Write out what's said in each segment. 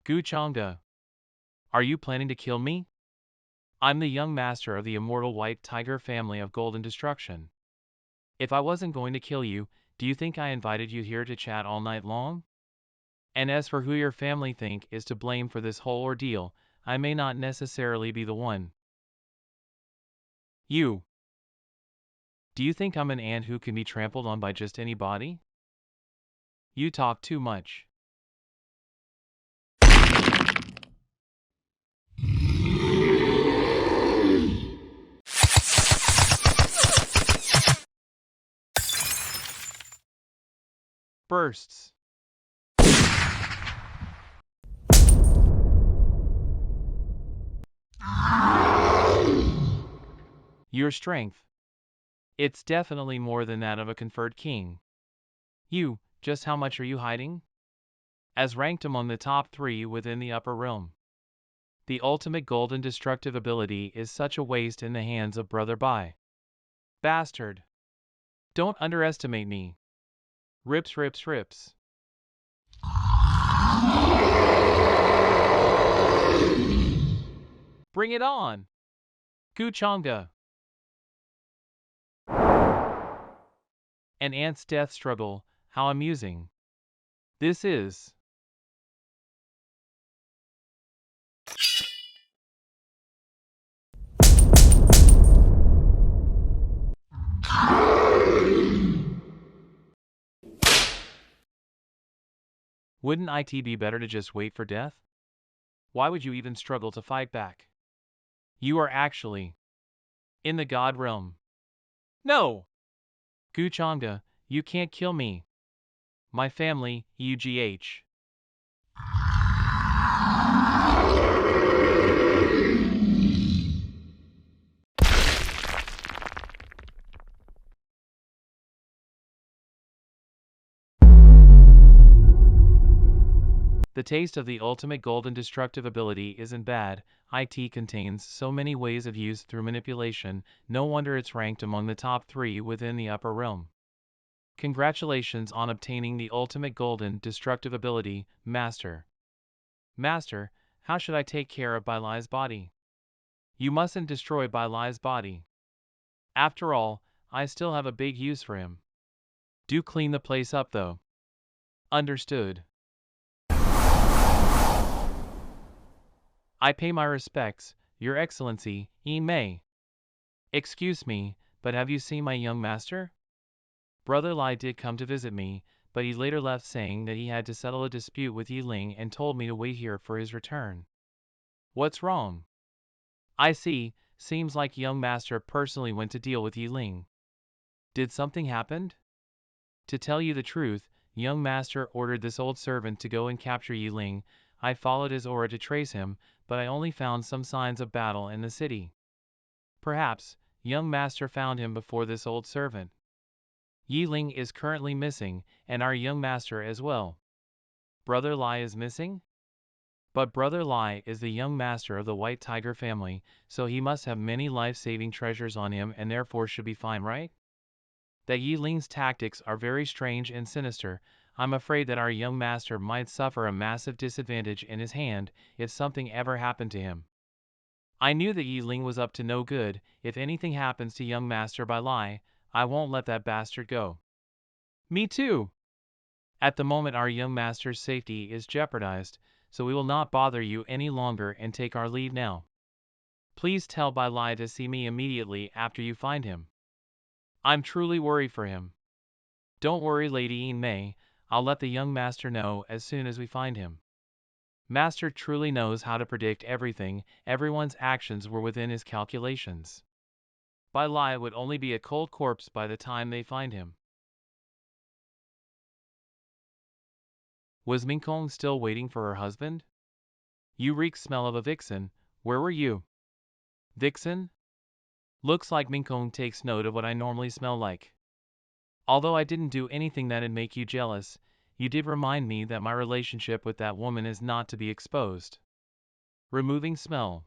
Gu Changge, are you planning to kill me? I'm the young master of the immortal white tiger family of golden destruction. If I wasn't going to kill you, do you think I invited you here to chat all night long? And as for who your family think is to blame for this whole ordeal, I may not necessarily be the one. You. Do you think I'm an ant who can be trampled on by just anybody? You talk too much. Bursts. Your strength. It's definitely more than that of a conferred king. You, just how much are you hiding? As ranked among the top 3 within the upper realm. The ultimate golden destructive ability is such a waste in the hands of Brother Bai. Bastard. Don't underestimate me. Rips rips rips. Bring it on! Gu Changge. An ant's death struggle, how amusing. This is. Wouldn't it be better to just wait for death? Why would you even struggle to fight back? You are actually in the god realm. No! Gu Changge, you can't kill me. My family, UGH. The taste of the ultimate golden destructive ability isn't bad. It contains so many ways of use through manipulation, no wonder it's ranked among the top 3 within the upper realm. Congratulations on obtaining the ultimate golden destructive ability, Master. Master, how should I take care of Bai Lai's body? You mustn't destroy Bai Lai's body. After all, I still have a big use for him. Do clean the place up though. Understood. I pay my respects, Your Excellency, Ying Mei. Excuse me, but have you seen my young master? Brother Lai did come to visit me, but he later left saying that he had to settle a dispute with Yi and told me to wait here for his return. What's wrong? I see, seems like young master personally went to deal with Yi. Did something happen? To tell you the truth, young master ordered this old servant to go and capture Yi. I followed his aura to trace him, but I only found some signs of battle in the city. Perhaps, young master found him before this old servant. Yi is currently missing, and our young master as well. Brother Lai is missing? But Brother Lai is the young master of the White Tiger family, so he must have many life-saving treasures on him and therefore should be fine, right? That Yi tactics are very strange and sinister. I'm afraid that our young master might suffer a massive disadvantage in his hand if something ever happened to him. I knew that Yi was up to no good. If anything happens to young master Bai Lai, I won't let that bastard go. Me too. At the moment our young master's safety is jeopardized, so we will not bother you any longer and take our leave now. Please tell Bai Lai to see me immediately after you find him. I'm truly worried for him. Don't worry, Lady Ying Mei, I'll let the young master know as soon as we find him. Master truly knows how to predict everything, everyone's actions were within his calculations. Bai Lai would only be a cold corpse by the time they find him. Was Minkong still waiting for her husband? You reek smell of a vixen, where were you? Vixen? Looks like Minkong takes note of what I normally smell like. Although I didn't do anything that'd make you jealous, you did remind me that my relationship with that woman is not to be exposed. Removing smell.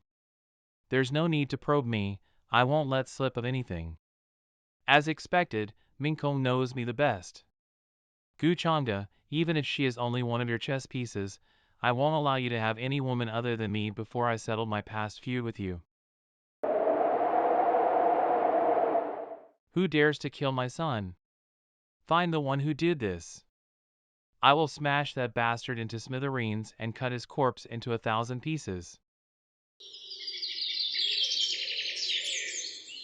There's no need to probe me, I won't let slip of anything. As expected, Minkong knows me the best. Gu Changge, even if she is only one of your chess pieces, I won't allow you to have any woman other than me before I settle my past feud with you. Who dares to kill my son? Find the one who did this. I will smash that bastard into smithereens and cut his corpse into 1,000 pieces.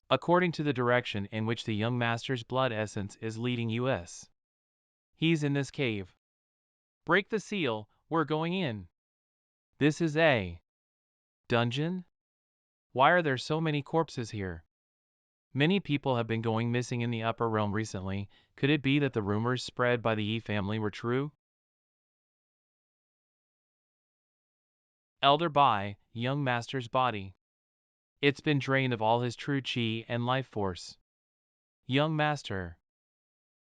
According to the direction in which the young master's blood essence is leading us. He's in this cave. Break the seal, we're going in. This is a dungeon? Why are there so many corpses here? Many people have been going missing in the upper realm recently. Could it be that the rumors spread by the Yi family were true? Elder Bai, young master's body. It's been drained of all his true chi and life force. Young master.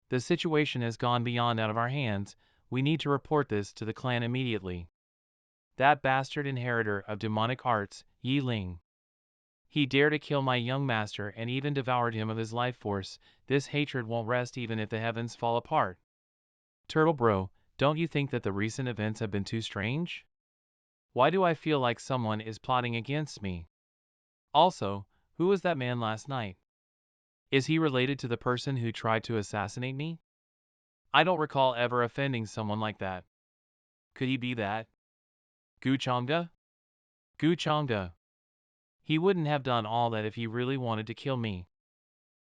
The situation has gone beyond out of our hands. We need to report this to the clan immediately. That bastard inheritor of demonic arts, Ying. He dared to kill my young master and even devoured him of his life force. This hatred won't rest even if the heavens fall apart. Turtle bro, don't you think that the recent events have been too strange? Why do I feel like someone is plotting against me? Also, who was that man last night? Is he related to the person who tried to assassinate me? I don't recall ever offending someone like that. Could he be that? Changge? Changge. He wouldn't have done all that if he really wanted to kill me.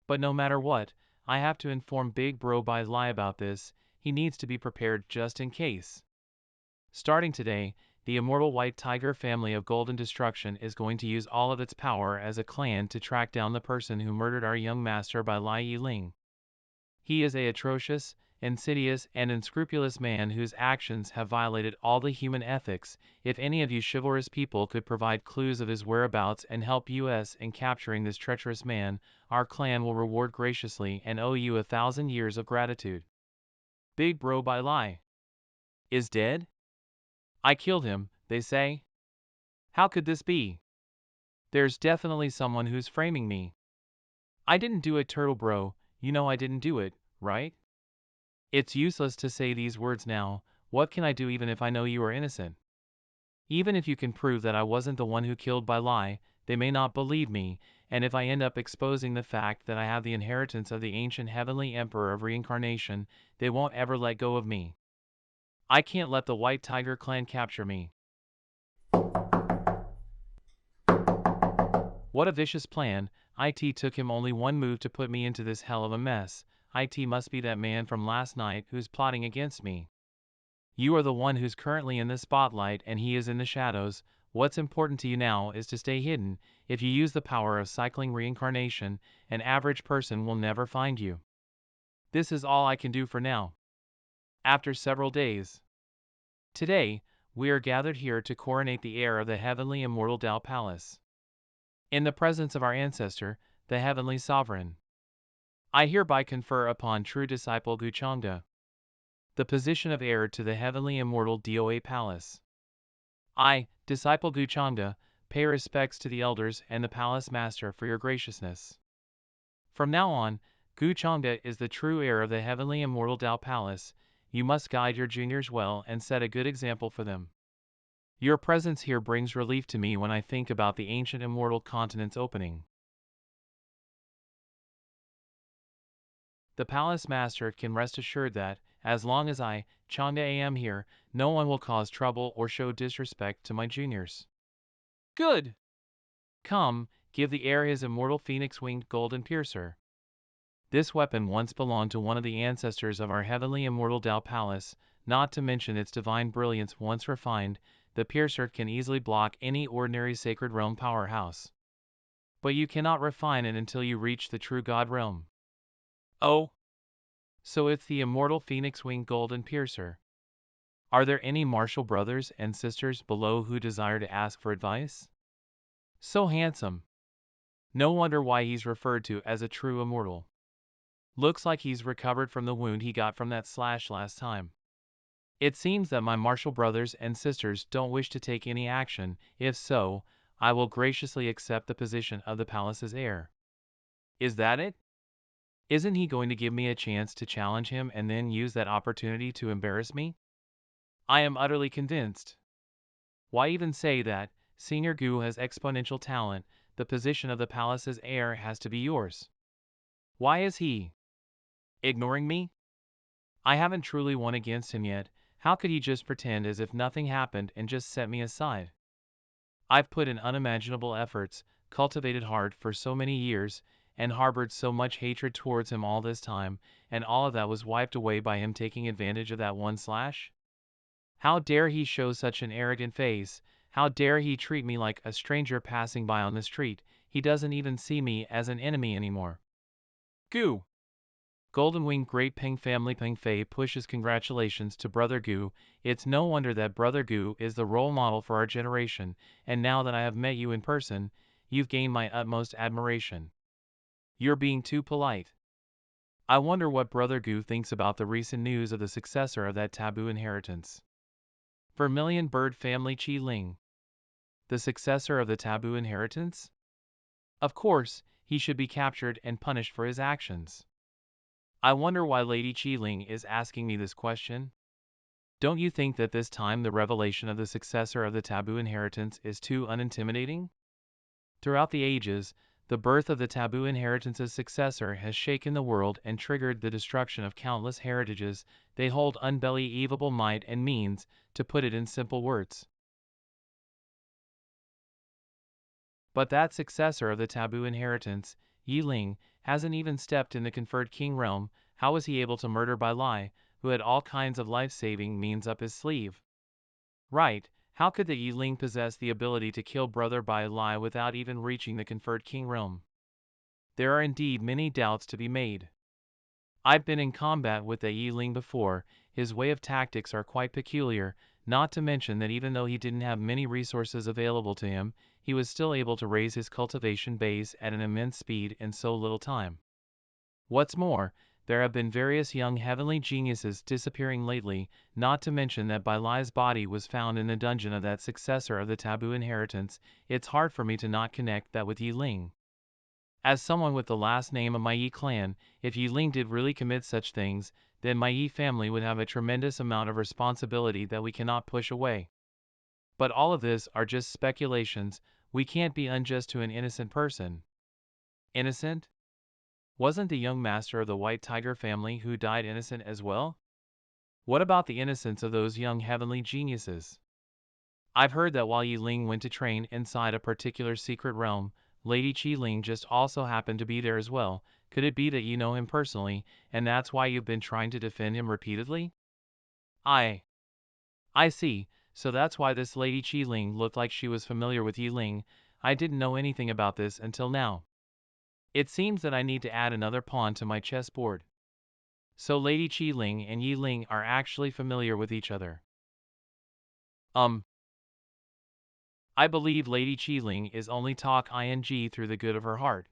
But no matter what, I have to inform Big Bro Bai Lai about this. He needs to be prepared just in case. Starting today, the immortal White Tiger family of Golden Destruction is going to use all of its power as a clan to track down the person who murdered our young master by Lai Yiling. He is a atrocious, insidious, and unscrupulous man whose actions have violated all the human ethics. If any of you chivalrous people could provide clues of his whereabouts and help us in capturing this treacherous man, our clan will reward graciously and owe you 1,000 years of gratitude. Big Bro Bai Lai is dead? I killed him, they say. How could this be? There's definitely someone who's framing me. I didn't do it, Turtle Bro. You know I didn't do it, right? It's useless to say these words now. What can I do even if I know you are innocent? Even if you can prove that I wasn't the one who killed Bai Lai, they may not believe me, and if I end up exposing the fact that I have the inheritance of the ancient heavenly emperor of reincarnation, they won't ever let go of me. I can't let the White Tiger clan capture me. What a vicious plan. It took him only one move to put me into this hell of a mess. It must be that man from last night who's plotting against me. You are the one who's currently in the spotlight and he is in the shadows. What's important to you now is to stay hidden. If you use the power of cycling reincarnation, an average person will never find you. This is all I can do for now. After several days. Today, we are gathered here to coronate the heir of the heavenly immortal Tao Palace. In the presence of our ancestor, the heavenly sovereign. I hereby confer upon true disciple Changge the position of heir to the heavenly immortal DOA Palace. I, disciple Changge, pay respects to the elders and the palace master for your graciousness. From now on, Changge is the true heir of the heavenly immortal Tao Palace. You must guide your juniors well and set a good example for them. Your presence here brings relief to me when I think about the ancient immortal continent's opening. The palace master can rest assured that, as long as I, Changge, am here, no one will cause trouble or show disrespect to my juniors. Good! Come, give the heir his immortal phoenix-winged golden piercer. This weapon once belonged to one of the ancestors of our heavenly immortal Tao Palace, not to mention its divine brilliance once refined. The piercer can easily block any ordinary sacred realm powerhouse. But you cannot refine it until you reach the true God realm. Oh! So it's the immortal phoenix-winged golden piercer. Are there any martial brothers and sisters below who desire to ask for advice? So handsome. No wonder why he's referred to as a true immortal. Looks like he's recovered from the wound he got from that slash last time. It seems that my martial brothers and sisters don't wish to take any action. If so, I will graciously accept the position of the palace's heir. Is that it? Isn't he going to give me a chance to challenge him and then use that opportunity to embarrass me? I am utterly convinced. Why even say that? Senior Gu has exponential talent, the position of the palace's heir has to be yours. Why is he ignoring me? I haven't truly won against him yet. How could he just pretend as if nothing happened and just set me aside? I've put in unimaginable efforts, cultivated hard for so many years, and harbored so much hatred towards him all this time, and all of that was wiped away by him taking advantage of that one slash? How dare he show such an arrogant face? How dare he treat me like a stranger passing by on the street? He doesn't even see me as an enemy anymore. Gu! Golden Wing Great Peng Family Peng Fei pushes congratulations to Brother Gu. It's no wonder that Brother Gu is the role model for our generation, and now that I have met you in person, you've gained my utmost admiration. You're being too polite. I wonder what Brother Gu thinks about the recent news of the successor of that taboo inheritance. Vermilion Bird Family Qi Ling. The successor of the taboo inheritance? Of course, he should be captured and punished for his actions. I wonder why Lady Qi Ling is asking me this question. Don't you think that this time the revelation of the successor of the taboo inheritance is too unintimidating? Throughout the ages, the birth of the taboo inheritance's successor has shaken the world and triggered the destruction of countless heritages. They hold unbelievable might and means, to put it in simple words. But that successor of the taboo inheritance, Yi Ling, hasn't even stepped in the conferred king realm. How was he able to murder by lie, who had all kinds of life-saving means up his sleeve? Right, how could the Yi Ling possess the ability to kill brother by lie without even reaching the conferred king realm? There are indeed many doubts to be made. I've been in combat with the Yi Ling before. His way of tactics are quite peculiar, not to mention that even though he didn't have many resources available to him, he was still able to raise his cultivation base at an immense speed in so little time. What's more, there have been various young heavenly geniuses disappearing lately, not to mention that Bai Lai's body was found in the dungeon of that successor of the taboo inheritance. It's hard for me to not connect that with Yi Ling. As someone with the last name of my Yi clan, if Yi Ling did really commit such things, then my Yi family would have a tremendous amount of responsibility that we cannot push away. But all of this are just speculations. We can't be unjust to an innocent person. Innocent? Wasn't the young master of the White Tiger family who died innocent as well? What about the innocence of those young heavenly geniuses? I've heard that while Yi Ling went to train inside a particular secret realm, Lady Qi Ling just also happened to be there as well. Could it be that you know him personally, and that's why you've been trying to defend him repeatedly? I see, so that's why this Lady Qi Ling looked like she was familiar with Yi Ling. I didn't know anything about this until now. It seems that I need to add another pawn to my chessboard. So Lady Qi Ling and Yi Ling are actually familiar with each other. I believe Lady Qi Ling is only talk ing through the good of her heart.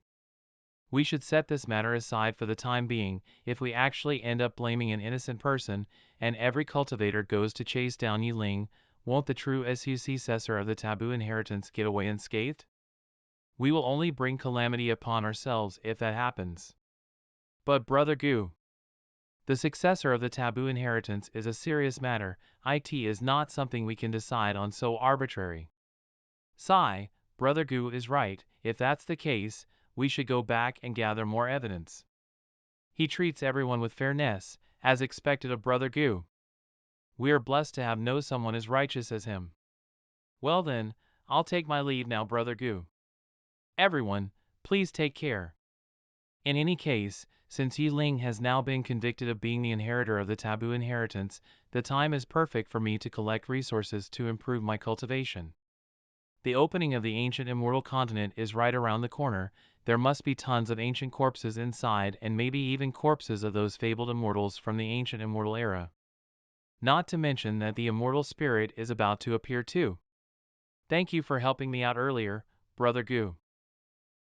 We should set this matter aside for the time being. If we actually end up blaming an innocent person, and every cultivator goes to chase down Yi Ling, won't the true successor of the taboo inheritance get away unscathed? We will only bring calamity upon ourselves if that happens. But Brother Gu, the successor of the taboo inheritance is a serious matter. It is not something we can decide on so arbitrary. Sigh, Brother Gu is right. If that's the case, we should go back and gather more evidence. He treats everyone with fairness, as expected of Brother Gu. We are blessed to have known someone as righteous as him. Well then, I'll take my leave now, Brother Gu. Everyone, please take care. In any case, since Yi Ling has now been convicted of being the inheritor of the taboo inheritance, the time is perfect for me to collect resources to improve my cultivation. The opening of the ancient immortal continent is right around the corner. There must be tons of ancient corpses inside, and maybe even corpses of those fabled immortals from the ancient immortal era. Not to mention that the immortal spirit is about to appear too. Thank you for helping me out earlier, Brother Gu.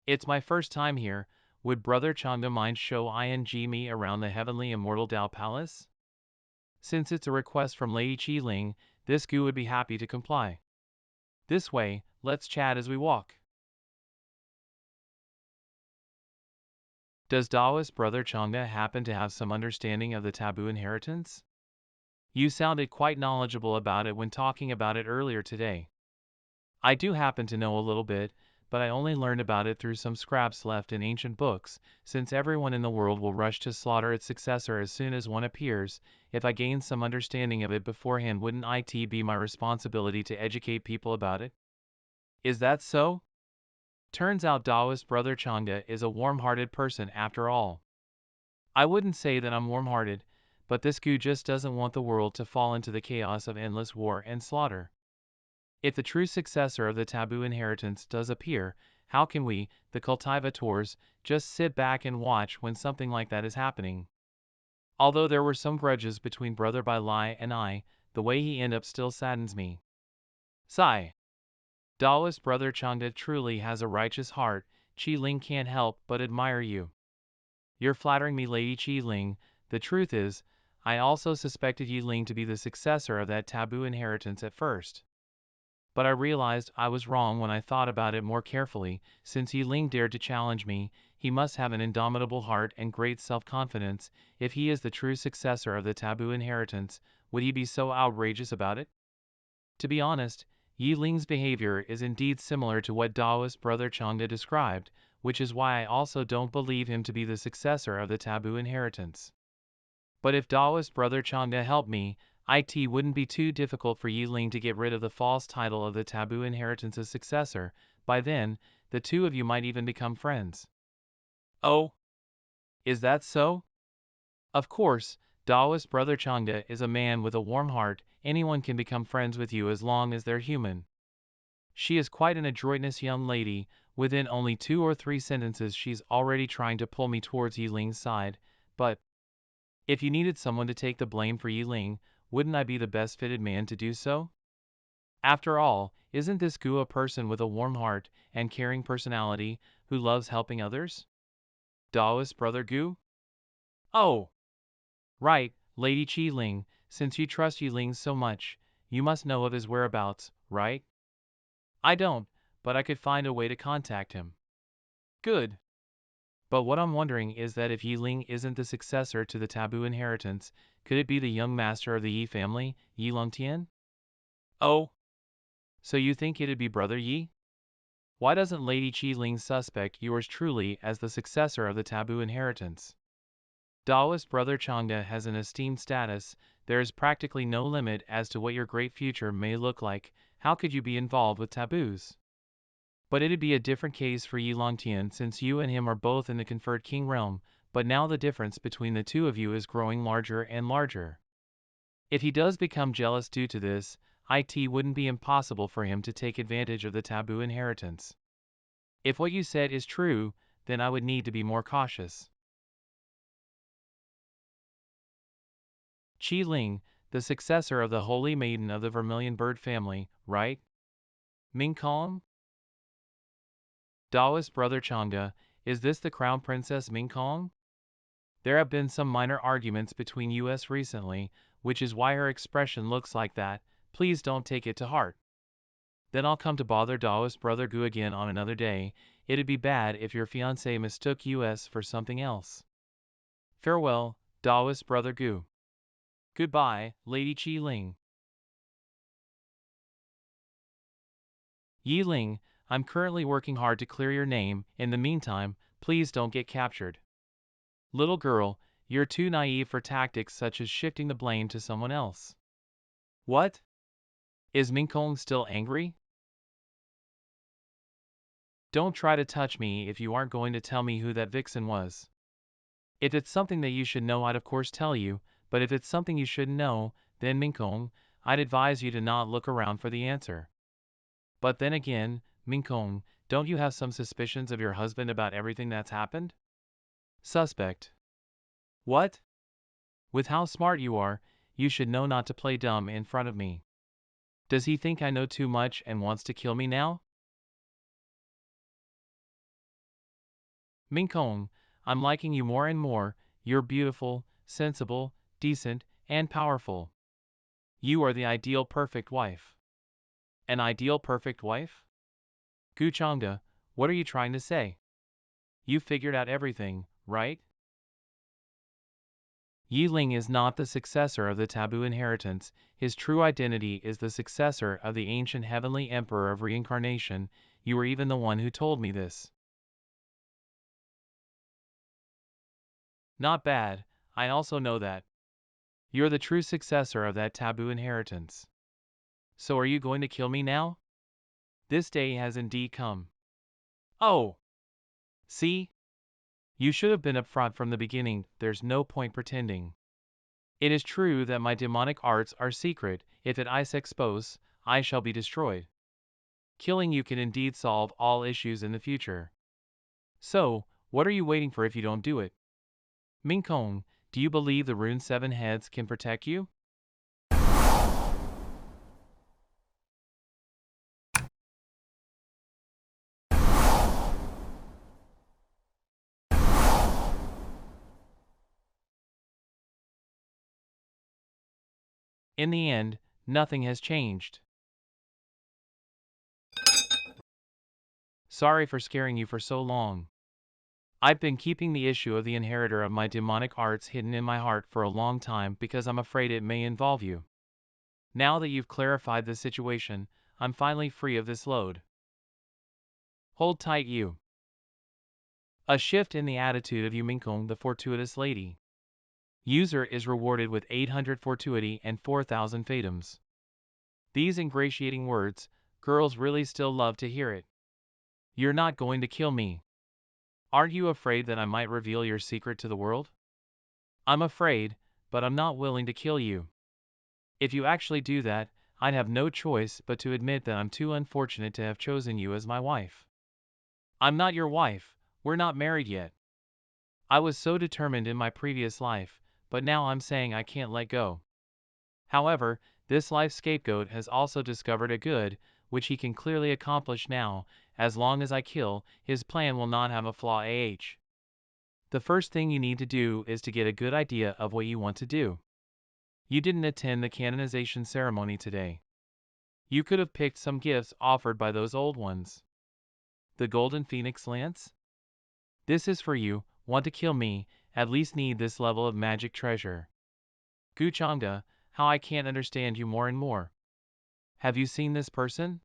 It's my first time here. Would Brother Changge mind showing me around the heavenly immortal Dao Palace? Since it's a request from Lady Qi Ling, this Gu would be happy to comply. This way, let's chat as we walk. Does Daoist Brother Changge happen to have some understanding of the taboo inheritance? You sounded quite knowledgeable about it when talking about it earlier today. I do happen to know a little bit, but I only learned about it through some scraps left in ancient books, since everyone in the world will rush to slaughter its successor as soon as one appears. If I gained some understanding of it beforehand, wouldn't it be my responsibility to educate people about it? Is that so? Turns out Taoist brother Changge is a warm-hearted person after all. I wouldn't say that I'm warm-hearted, but this goo just doesn't want the world to fall into the chaos of endless war and slaughter. If the true successor of the taboo inheritance does appear, how can we, the cultivators, just sit back and watch when something like that is happening? Although there were some grudges between Brother Bai Lai and I, the way he ended up still saddens me. Sigh. Taoist brother Changde truly has a righteous heart. Qi Ling can't help but admire you. You're flattering me, Lady Qi Ling. The truth is, I also suspected Yi Ling to be the successor of that taboo inheritance at first. But I realized I was wrong when I thought about it more carefully. Since Yi Ling dared to challenge me, he must have an indomitable heart and great self-confidence. If he is the true successor of the taboo inheritance, would he be so outrageous about it? To be honest, Yi Ling's behavior is indeed similar to what Taoist brother Changde described, which is why I also don't believe him to be the successor of the taboo inheritance. But if Taoist brother Changde helped me, it wouldn't be too difficult for Yi Ling to get rid of the false title of the taboo inheritance's successor. By then, the two of you might even become friends. Oh, is that so? Of course, Taoist brother Changde is a man with a warm heart. Anyone can become friends with you as long as they're human. She is quite an adroitness young lady. Within only 2 or 3 sentences she's already trying to pull me towards Yi Ling's side. But if you needed someone to take the blame for Yi Ling, wouldn't I be the best fitted man to do so? After all, isn't this Gu a person with a warm heart and caring personality who loves helping others? Taoist brother Gu? Oh, right, Lady Qi Ling, since you trust Yi Ling so much, you must know of his whereabouts, right? I don't, but I could find a way to contact him. Good. But what I'm wondering is that if Yi Ling isn't the successor to the taboo inheritance, could it be the young master of the Yi family, Yi Longtian? Oh, so you think it'd be brother Yi? Why doesn't Lady Qi Ling suspect yours truly as the successor of the taboo inheritance? Taoist brother Changde has an esteemed status. There is practically no limit as to what your great future may look like. How could you be involved with taboos? But it'd be a different case for Yi Longtian since you and him are both in the conferred king realm, but now the difference between the two of you is growing larger and larger. If he does become jealous due to this, it wouldn't be impossible for him to take advantage of the taboo inheritance. If what you said is true, then I would need to be more cautious. Qi Ling, the successor of the holy maiden of the vermilion bird family, right? Ming Kong? Taoist brother Changde, is this the crown princess Ming Kong? There have been some minor arguments between us recently, which is why her expression looks like that. Please don't take it to heart. Then I'll come to bother Taoist brother Gu again on another day. It'd be bad if your fiancé mistook us for something else. Farewell, Taoist brother Gu. Goodbye, Lady Qi Ling. Yi Ling, I'm currently working hard to clear your name. In the meantime, please don't get captured. Little girl, you're too naive for tactics such as shifting the blame to someone else. What? Is Minkong still angry? Don't try to touch me if you aren't going to tell me who that vixen was. If it's something that you should know, I'd of course tell you, but if it's something you shouldn't know, then Minkong, I'd advise you to not look around for the answer. But then again, Minkong, don't you have some suspicions of your husband about everything that's happened? Suspect. What? With how smart you are, you should know not to play dumb in front of me. Does he think I know too much and wants to kill me now? Minkong, I'm liking you more and more. You're beautiful, sensible, decent, and powerful. You are the ideal perfect wife. An ideal perfect wife? Gu Changde, what are you trying to say? You figured out everything, right? Ying is not the successor of the taboo inheritance, his true identity is the successor of the ancient heavenly emperor of reincarnation. You were even the one who told me this. Not bad, I also know that. You're the true successor of that taboo inheritance. So are you going to kill me now? This day has indeed come. Oh! See? You should have been upfront from the beginning, there's no point pretending. It is true that my demonic arts are secret, if it is exposed, I shall be destroyed. Killing you can indeed solve all issues in the future. So, what are you waiting for if you don't do it? Minkong, do you believe the rune 7 heads can protect you? In the end, nothing has changed. Sorry for scaring you for so long. I've been keeping the issue of the inheritor of my demonic arts hidden in my heart for a long time because I'm afraid it may involve you. Now that you've clarified the situation, I'm finally free of this load. Hold tight, you. A shift in the attitude of Yuminkong, the fortuitous lady. User is rewarded with 800 fortuity and 4,000 fatums. These ingratiating words, girls really still love to hear it. You're not going to kill me. Aren't you afraid that I might reveal your secret to the world? I'm afraid, but I'm not willing to kill you. If you actually do that, I'd have no choice but to admit that I'm too unfortunate to have chosen you as my wife. I'm not your wife, we're not married yet. I was so determined in my previous life, but now I'm saying I can't let go. However, this life scapegoat has also discovered a good, which he can clearly accomplish now. As long as I kill, his plan will not have a flaw. The first thing you need to do is to get a good idea of what you want to do. You didn't attend the canonization ceremony today. You could have picked some gifts offered by those old ones. The Golden Phoenix Lance? This is for you. Want to kill me, at least need this level of magic treasure. Guchanga, how I can't understand you more and more. Have you seen this person?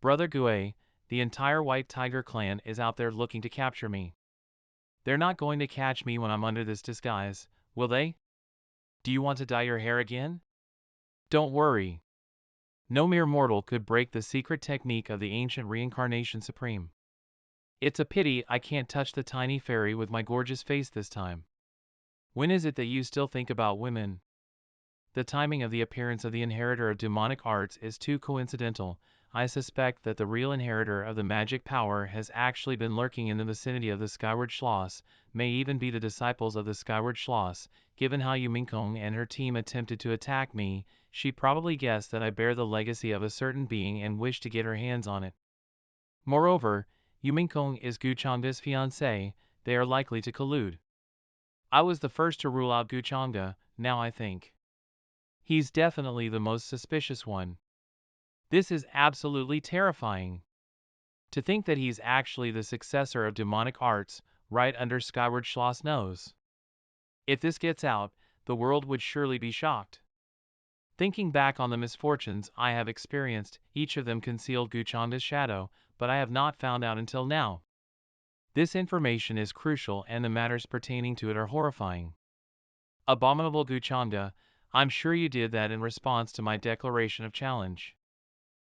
Brother Gue, the entire White Tiger clan is out there looking to capture me. They're not going to catch me when I'm under this disguise, will they? Do you want to dye your hair again? Don't worry. No mere mortal could break the secret technique of the ancient reincarnation supreme. It's a pity I can't touch the tiny fairy with my gorgeous face this time. When is it that you still think about women? The timing of the appearance of the inheritor of demonic arts is too coincidental. I suspect that the real inheritor of the magic power has actually been lurking in the vicinity of the Skyward Schloss, may even be the disciples of the Skyward Schloss. Given how Yuminkong and her team attempted to attack me, she probably guessed that I bear the legacy of a certain being and wished to get her hands on it. Moreover, Yuminkong is Guchanga's fiancée, they are likely to collude. I was the first to rule out Guchanga, now I think. He's definitely the most suspicious one. This is absolutely terrifying. To think that he's actually the successor of demonic arts, right under Skyward Schloss' nose. If this gets out, the world would surely be shocked. Thinking back on the misfortunes I have experienced, each of them concealed Guchanga's shadow, but I have not found out until now. This information is crucial and the matters pertaining to it are horrifying. Abominable Guchanga, I'm sure you did that in response to my declaration of challenge.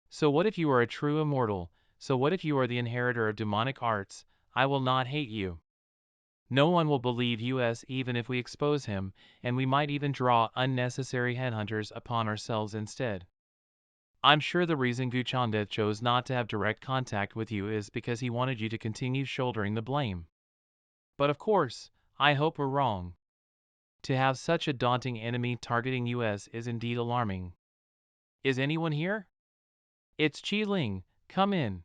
So what if you are a true immortal? So what if you are the inheritor of demonic arts? I will not hate you. No one will believe us even if we expose him, and we might even draw unnecessary headhunters upon ourselves instead. I'm sure the reason Guchanga chose not to have direct contact with you is because he wanted you to continue shouldering the blame. But of course, I hope we're wrong. To have such a daunting enemy targeting us is indeed alarming. Is anyone here? It's Qi Ling, come in.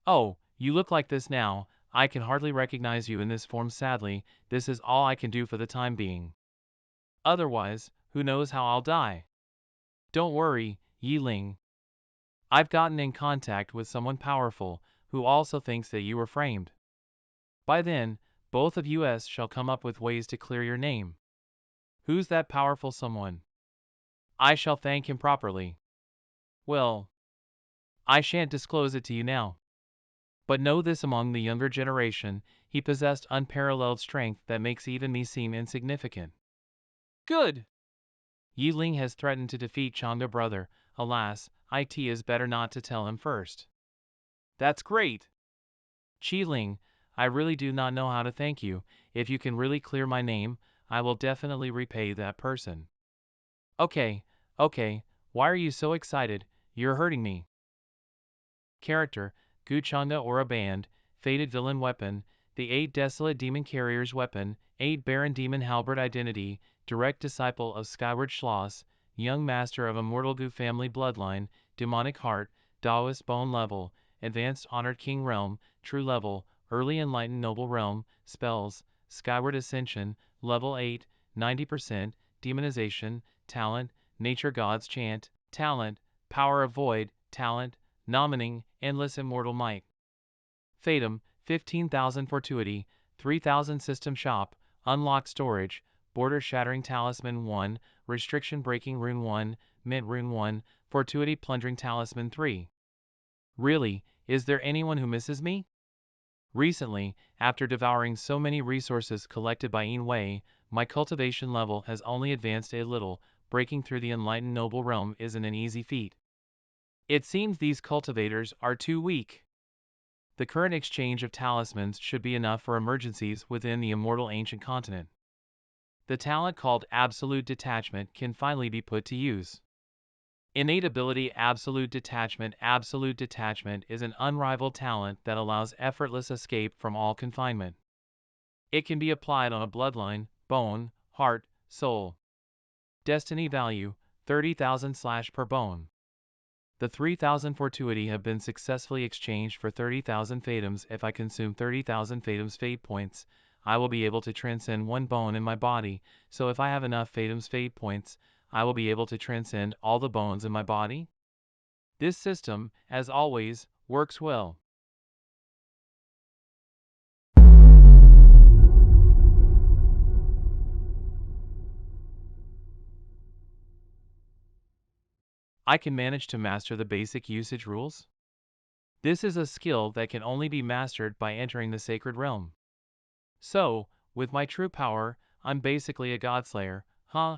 Oh, you look like this now, I can hardly recognize you in this form. Sadly, this is all I can do for the time being. Otherwise, who knows how I'll die. Don't worry, Yi Ling. I've gotten in contact with someone powerful, who also thinks that you were framed. By then, both of us shall come up with ways to clear your name. Who's that powerful someone? I shall thank him properly. Well, I shan't disclose it to you now. But know this, among the younger generation, he possessed unparalleled strength that makes even me seem insignificant. Good! Ying has threatened to defeat Changge brother. Alas, it is better not to tell him first. That's great! Ling, I really do not know how to thank you. If you can really clear my name, I will definitely repay that person. Okay, why are you so excited? You're hurting me. Character, Guchanga or a band, Fated Villain Weapon, the 8 Desolate Demon Carrier's Weapon, 8 Baron Demon Halberd Identity, Direct Disciple of Skyward Schloss, Young Master of Immortal Gu Family Bloodline, Demonic Heart, Taoist Bone Level, Advanced Honored King Realm, True Level, Early Enlightened Noble Realm, Spells, Skyward Ascension, Level 8, 90%, Demonization, Talent, Nature God's Chant, Talent, Power of Void, Talent, Nominating, Endless Immortal Might. Fatum, 15,000 Fortuity, 3,000 System Shop, Unlocked Storage, Border Shattering Talisman 1, Restriction Breaking Rune 1, Mint Rune 1, Fortuity Plundering Talisman 3. Really, is there anyone who misses me? Recently, after devouring so many resources collected by Yin Wei, my cultivation level has only advanced a little. Breaking through the enlightened noble realm isn't an easy feat. It seems these cultivators are too weak. The current exchange of talismans should be enough for emergencies within the immortal ancient continent. The talent called Absolute Detachment can finally be put to use. Innate ability Absolute Detachment. Absolute Detachment is an unrivaled talent that allows effortless escape from all confinement. It can be applied on a bloodline, bone, heart, soul. Destiny value, 30,000 per bone. The 3,000 fortuity have been successfully exchanged for 30,000 fatums. If I consume 30,000 fatums fate points, I will be able to transcend one bone in my body, so if I have enough fatums fate points, I will be able to transcend all the bones in my body. This system, as always, works well. I can manage to master the basic usage rules. This is a skill that can only be mastered by entering the sacred realm. So, with my true power, I'm basically a godslayer, huh?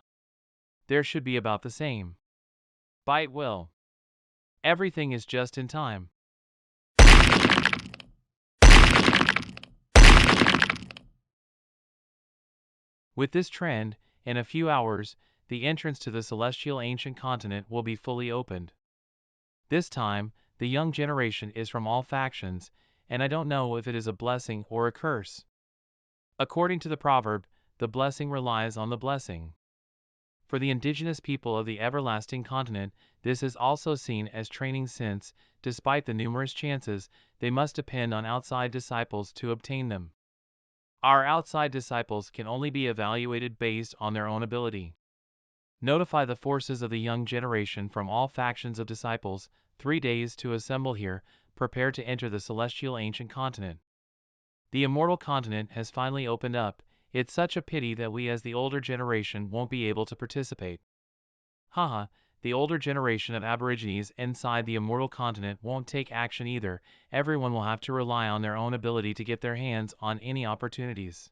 There should be about the same. Bite will. Everything is just in time. With this trend, in a few hours, the entrance to the celestial ancient continent will be fully opened. This time, the young generation is from all factions, and I don't know if it is a blessing or a curse. According to the proverb, the blessing relies on the blessing. For the indigenous people of the everlasting continent, this is also seen as training since, despite the numerous chances, they must depend on outside disciples to obtain them. Our outside disciples can only be evaluated based on their own ability. Notify the forces of the young generation from all factions of disciples, 3 days to assemble here, prepare to enter the celestial ancient continent. The immortal continent has finally opened up. It's such a pity that we as the older generation won't be able to participate. Haha, the older generation of Aborigines inside the immortal continent won't take action either. Everyone will have to rely on their own ability to get their hands on any opportunities.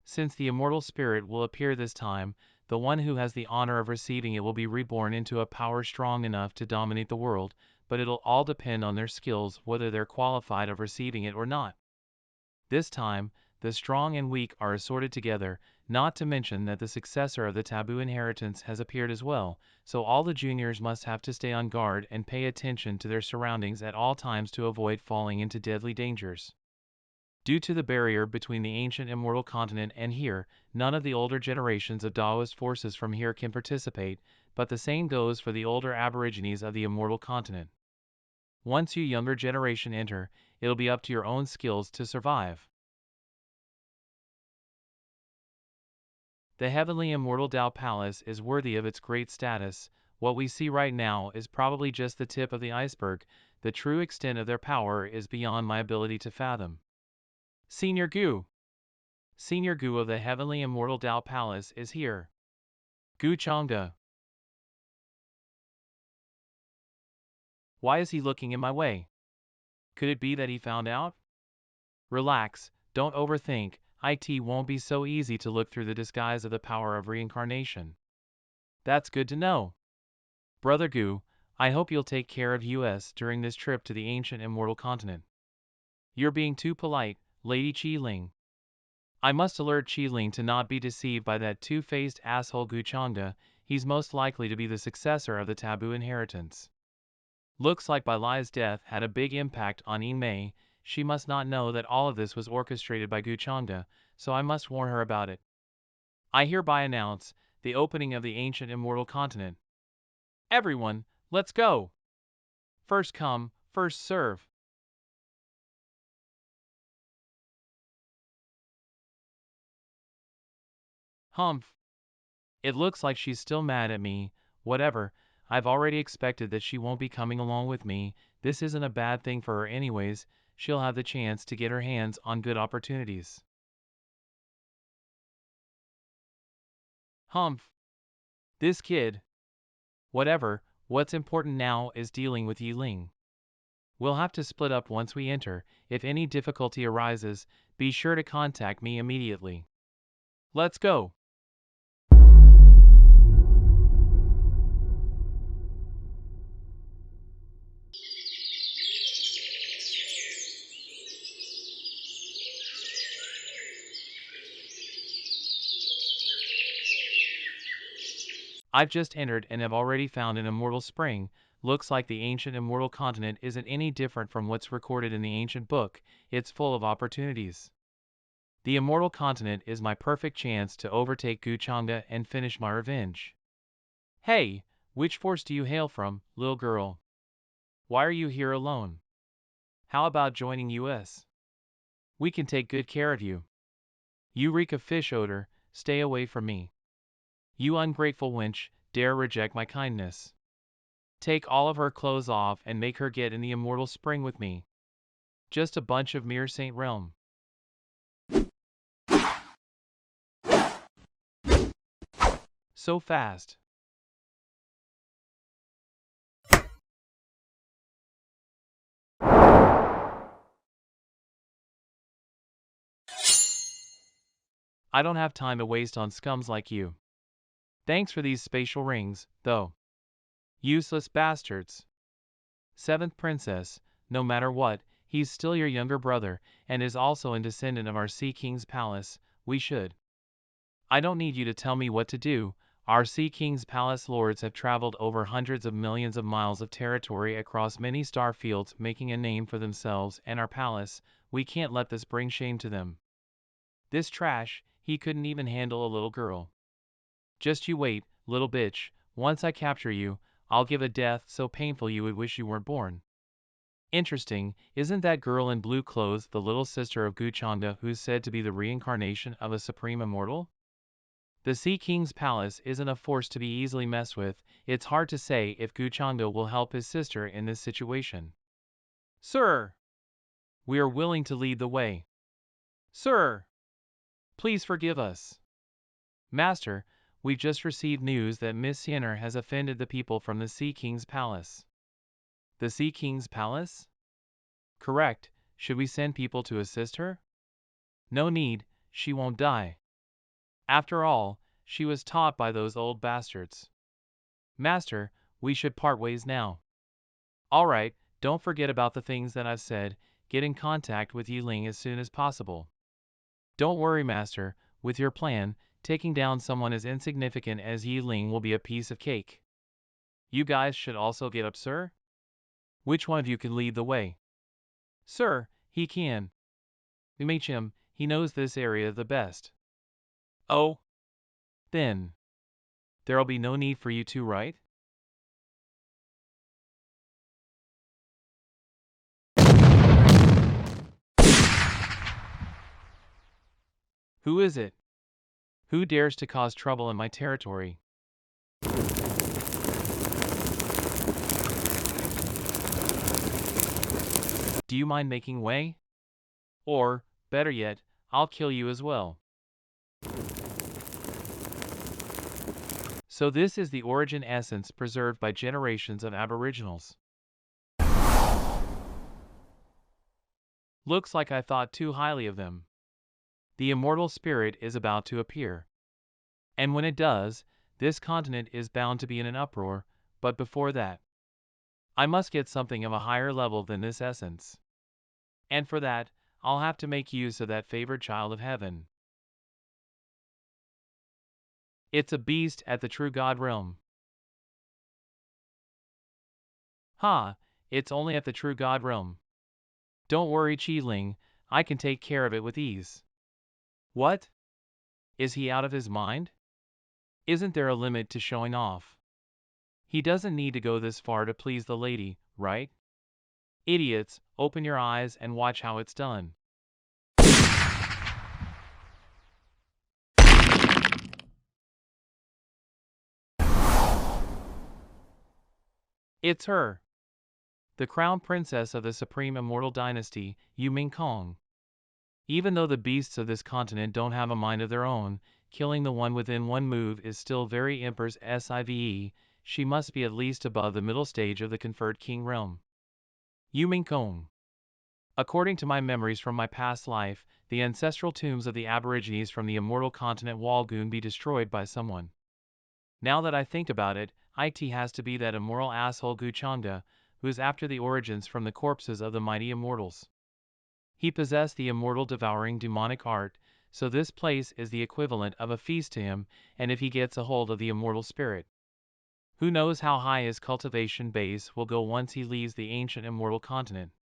Since the immortal spirit will appear this time, the one who has the honor of receiving it will be reborn into a power strong enough to dominate the world, but it'll all depend on their skills whether they're qualified of receiving it or not. This time, the strong and weak are assorted together, not to mention that the successor of the taboo inheritance has appeared as well, so all the juniors must have to stay on guard and pay attention to their surroundings at all times to avoid falling into deadly dangers. Due to the barrier between the ancient immortal continent and here, none of the older generations of Taoist forces from here can participate, but the same goes for the older aborigines of the immortal continent. Once you younger generation enter, it'll be up to your own skills to survive. The heavenly immortal Tao Palace is worthy of its great status. What we see right now is probably just the tip of the iceberg. The true extent of their power is beyond my ability to fathom. Senior Gu of the heavenly immortal Tao Palace is here. Gu Changge. Why is he looking in my way? Could it be that he found out? Relax, don't overthink. It won't be so easy to look through the disguise of the power of reincarnation. That's good to know. Brother Gu, I hope you'll take care of us during this trip to the ancient immortal continent. You're being too polite, Lady Qiling. I must alert Qiling to not be deceived by that two-faced asshole Gu Changge. He's most likely to be the successor of the taboo inheritance. Looks like Bai Lai's death had a big impact on Ying Mei. She must not know that all of this was orchestrated by Gu Changge, so I must warn her about it. I hereby announce the opening of the ancient immortal continent. Everyone, let's go! First come, first serve. Humph. It looks like she's still mad at me. Whatever, I've already expected that she won't be coming along with me. This isn't a bad thing for her anyways. She'll have the chance to get her hands on good opportunities. Humph. This kid. Whatever, what's important now is dealing with Ying. We'll have to split up once we enter. If any difficulty arises, be sure to contact me immediately. Let's go. I've just entered and have already found an immortal spring. Looks like the ancient immortal continent isn't any different from what's recorded in the ancient book. It's full of opportunities. The immortal continent is my perfect chance to overtake Gu Changge and finish my revenge. Hey, which force do you hail from, little girl? Why are you here alone? How about joining us? We can take good care of you. You reek of fish odor, stay away from me. You ungrateful wench, dare reject my kindness. Take all of her clothes off and make her get in the immortal spring with me. Just a bunch of mere Saint Realm. So fast. I don't have time to waste on scums like you. Thanks for these spatial rings, though. Useless bastards. Seventh princess, no matter what, he's still your younger brother, and is also a descendant of our Sea King's palace. We should. I don't need you to tell me what to do. Our Sea King's palace lords have traveled over hundreds of millions of miles of territory across many star fields, making a name for themselves and our palace. We can't let this bring shame to them. This trash, he couldn't even handle a little girl. Just you wait, little bitch. Once I capture you, I'll give a death so painful you would wish you weren't born. Interesting, isn't that girl in blue clothes the little sister of Gu Changge who's said to be the reincarnation of a supreme immortal? The Sea King's palace isn't a force to be easily messed with. It's hard to say if Gu Changge will help his sister in this situation. Sir! We are willing to lead the way. Sir! Please forgive us. Master, we've just received news that Miss Yenner has offended the people from the Sea King's palace. The Sea King's palace? Correct. Should we send people to assist her? No need, she won't die. After all, she was taught by those old bastards. Master, we should part ways now. All right, don't forget about the things that I've said. Get in contact with Ying as soon as possible. Don't worry, Master, with your plan, taking down someone as insignificant as Ying will be a piece of cake. You guys should also get up, sir? Which one of you can lead the way? Sir, he can. We meet him, he knows this area the best. Oh? Then. There'll be no need for you two, right? Who is it? Who dares to cause trouble in my territory? Do you mind making way? Or, better yet, I'll kill you as well. So this is the origin essence preserved by generations of aboriginals. Looks like I thought too highly of them. The immortal spirit is about to appear. And when it does, this continent is bound to be in an uproar, but before that, I must get something of a higher level than this essence. And for that, I'll have to make use of that favored child of heaven. It's a beast at the true God realm. Ha, it's only at the true God realm. Don't worry, Ling, I can take care of it with ease. What? Is he out of his mind? Isn't there a limit to showing off? He doesn't need to go this far to please the lady, right? Idiots, open your eyes and watch how it's done. It's her. The crown princess of the supreme immortal dynasty, Ying. Even though the beasts of this continent don't have a mind of their own, killing the one within one move is still very Emperor's sive, she must be at least above the middle stage of the conferred king realm. Ying. According to my memories from my past life, the ancestral tombs of the Aborigines from the immortal continent Walgoon be destroyed by someone. Now that I think about it, it has to be that immoral asshole Changge, who is after the origins from the corpses of the mighty immortals. He possessed the immortal devouring demonic art, so this place is the equivalent of a feast to him, and if he gets a hold of the immortal spirit, who knows how high his cultivation base will go once he leaves the ancient immortal continent.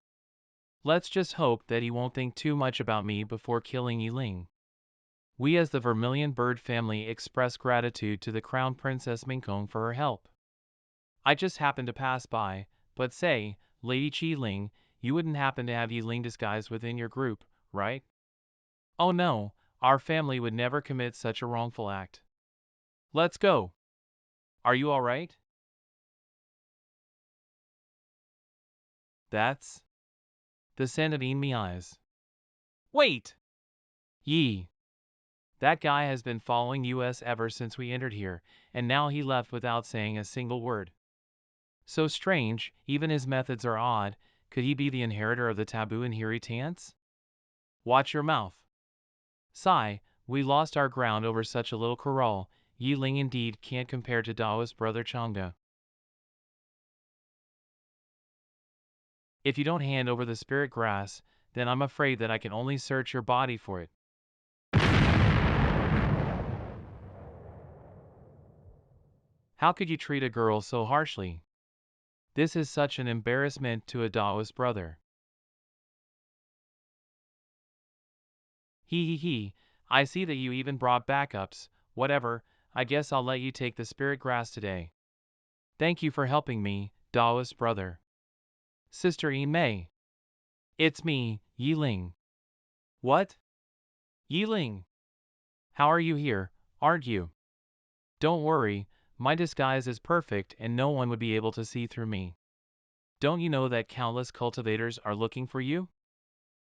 Let's just hope that he won't think too much about me before killing Ying. We as the Vermilion Bird family express gratitude to the Crown Princess Mingkong for her help. I just happened to pass by, but say, Lady Ling, you wouldn't happen to have Ying disguised within your group, right? Oh no, our family would never commit such a wrongful act. Let's go. Are you all right? That's the scent of me eyes. Wait! Yee. That guy has been following us ever since we entered here, and now he left without saying a single word. So strange, even his methods are odd. Could he be the inheritor of the taboo inheritance? Watch your mouth. Sigh, we lost our ground over such a little corral. Ying indeed can't compare to Dao's brother Changge. If you don't hand over the spirit grass, then I'm afraid that I can only search your body for it. How could you treat a girl so harshly? This is such an embarrassment to a Daoist brother. He, I see that you even brought backups. Whatever, I guess I'll let you take the spirit grass today. Thank you for helping me, Daoist brother. Sister Mei. It's me, Ying. What? Ying. How are you here, aren't you? Don't worry, my disguise is perfect and no one would be able to see through me. Don't you know that countless cultivators are looking for you?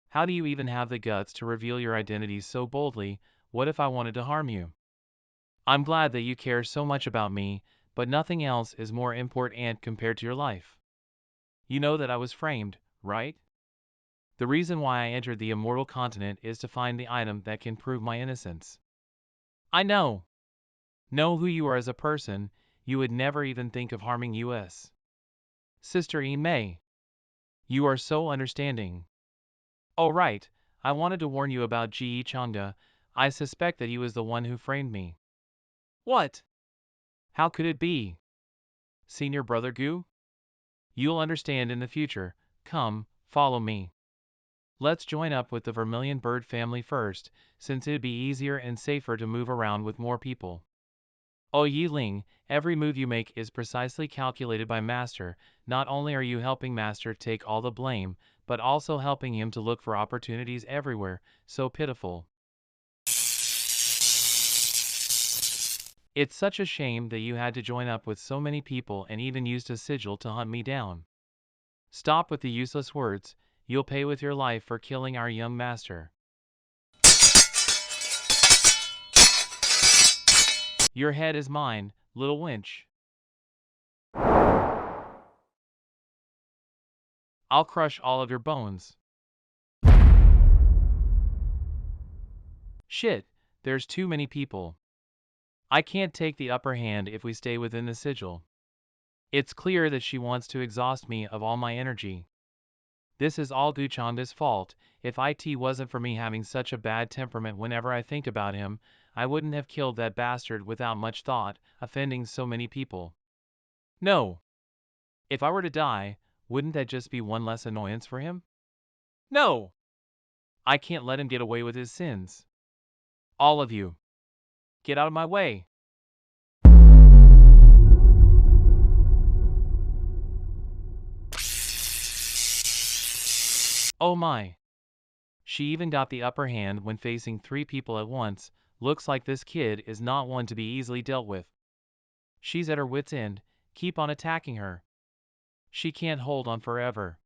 How do you even have the guts to reveal your identity so boldly? What if I wanted to harm you? I'm glad that you care so much about me, but nothing else is more important compared to your life. You know that I was framed, right? The reason why I entered the immortal continent is to find the item that can prove my innocence. I know who you are as a person. You would never even think of harming us. Sister Mei. You are so understanding. Oh right, I wanted to warn you about Changge. I suspect that he was the one who framed me. What? How could it be? Senior Brother Gu? You'll understand in the future. Come, follow me. Let's join up with the Vermilion Bird family first, since it'd be easier and safer to move around with more people. Oh Ying, every move you make is precisely calculated by Master. Not only are you helping Master take all the blame, but also helping him to look for opportunities everywhere. So pitiful. It's such a shame that you had to join up with so many people and even used a sigil to hunt me down. Stop with the useless words, you'll pay with your life for killing our young master. Your head is mine, little wench. I'll crush all of your bones. Shit, there's too many people. I can't take the upper hand if we stay within the sigil. It's clear that she wants to exhaust me of all my energy. This is all Guchanda's fault. If it wasn't for me having such a bad temperament whenever I think about him, I wouldn't have killed that bastard without much thought, offending so many people. No. If I were to die, wouldn't that just be one less annoyance for him? No. I can't let him get away with his sins. All of you. Get out of my way. Oh my. She even got the upper hand when facing 3 people at once. Looks like this kid is not one to be easily dealt with. She's at her wit's end. Keep on attacking her. She can't hold on forever.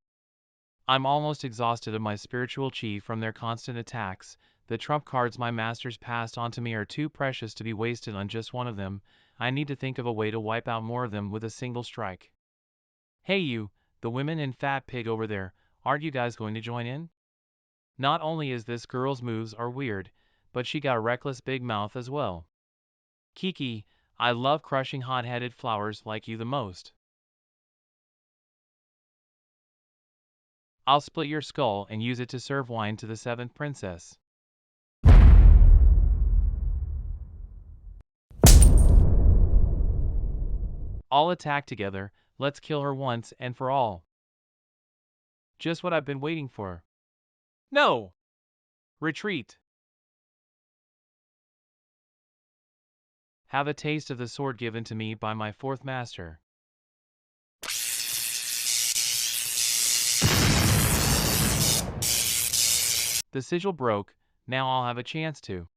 I'm almost exhausted of my spiritual chi from their constant attacks. The trump cards my masters passed on to me are too precious to be wasted on just one of them. I need to think of a way to wipe out more of them with a single strike. Hey you, the women and fat pig over there, aren't you guys going to join in? Not only is this girl's moves are weird, but she got a reckless big mouth as well. Kiki, I love crushing hot-headed flowers like you the most. I'll split your skull and use it to serve wine to the 7th princess. All attack together, let's kill her once and for all. Just what I've been waiting for. No! Retreat! Have a taste of the sword given to me by my 4th master. The sigil broke, now I'll have a chance to.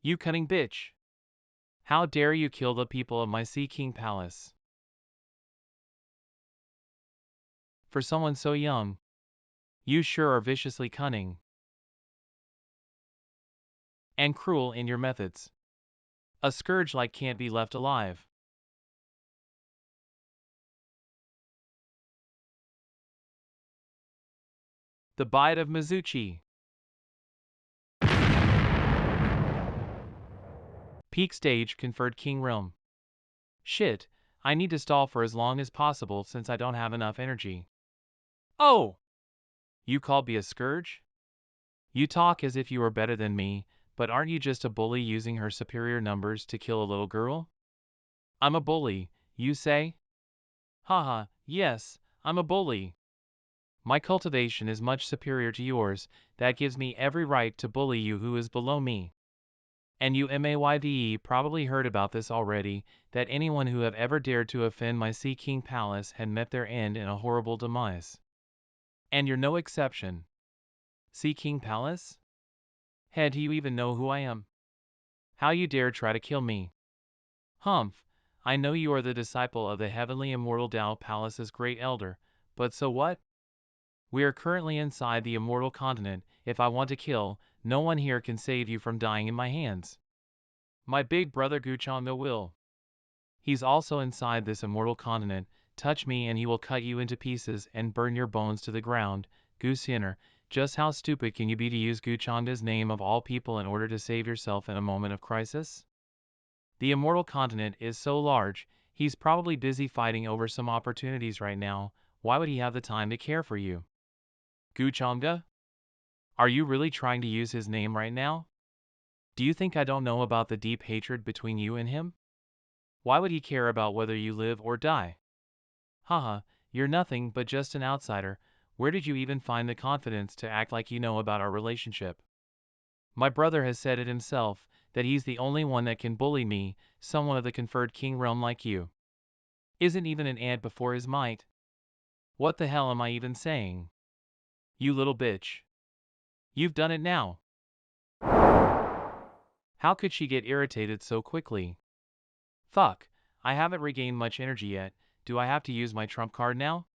You cunning bitch! How dare you kill the people of my Sea King Palace? For someone so young, you sure are viciously cunning. And cruel in your methods. A scourge like can't be left alive. The Bite of Mizuchi. Peak stage conferred King Realm. Shit, I need to stall for as long as possible since I don't have enough energy. Oh! You called me a scourge? You talk as if you were better than me, but aren't you just a bully using her superior numbers to kill a little girl? I'm a bully, you say? Haha, yes, I'm a bully. My cultivation is much superior to yours, that gives me every right to bully you who is below me. And you maybe probably heard about this already, that anyone who have ever dared to offend my Sea King Palace had met their end in a horrible demise. And you're no exception. Sea King Palace? Head, do you even know who I am? How you dare try to kill me? Humph, I know you are the disciple of the heavenly immortal Tao Palace's great elder, but so what? We are currently inside the immortal continent. If I want to kill, no one here can save you from dying in my hands. My big brother Guchanga will. He's also inside this immortal continent. Touch me and he will cut you into pieces and burn your bones to the ground. Gooseinner, just how stupid can you be to use Guchanda's name of all people in order to save yourself in a moment of crisis? The immortal continent is so large, he's probably busy fighting over some opportunities right now. Why would he have the time to care for you? Guchanga? Are you really trying to use his name right now? Do you think I don't know about the deep hatred between you and him? Why would he care about whether you live or die? Haha, you're nothing but just an outsider. Where did you even find the confidence to act like you know about our relationship? My brother has said it himself, that he's the only one that can bully me, someone of the conferred king realm like you. Isn't even an ant before his might. What the hell am I even saying? You little bitch. You've done it now. How could she get irritated so quickly? Fuck, I haven't regained much energy yet. Do I have to use my trump card now?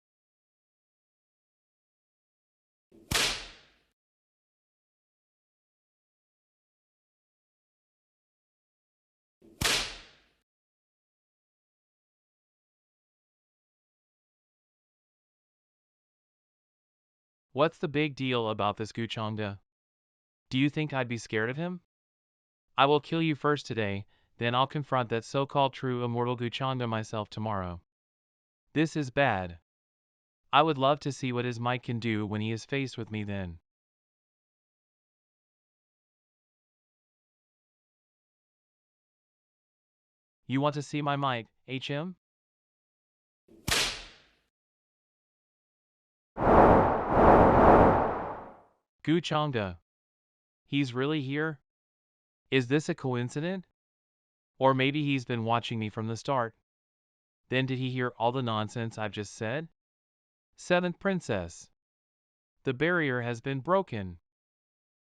What's the big deal about this Guchongda? Do you think I'd be scared of him? I will kill you first today, then I'll confront that so-called true immortal Guchongda myself tomorrow. This is bad. I would love to see what his might can do when he is faced with me then. You want to see my might, HM? Guchongda. He's really here? Is this a coincidence? Or maybe he's been watching me from the start. Then did he hear all the nonsense I've just said? Seventh Princess. The barrier has been broken.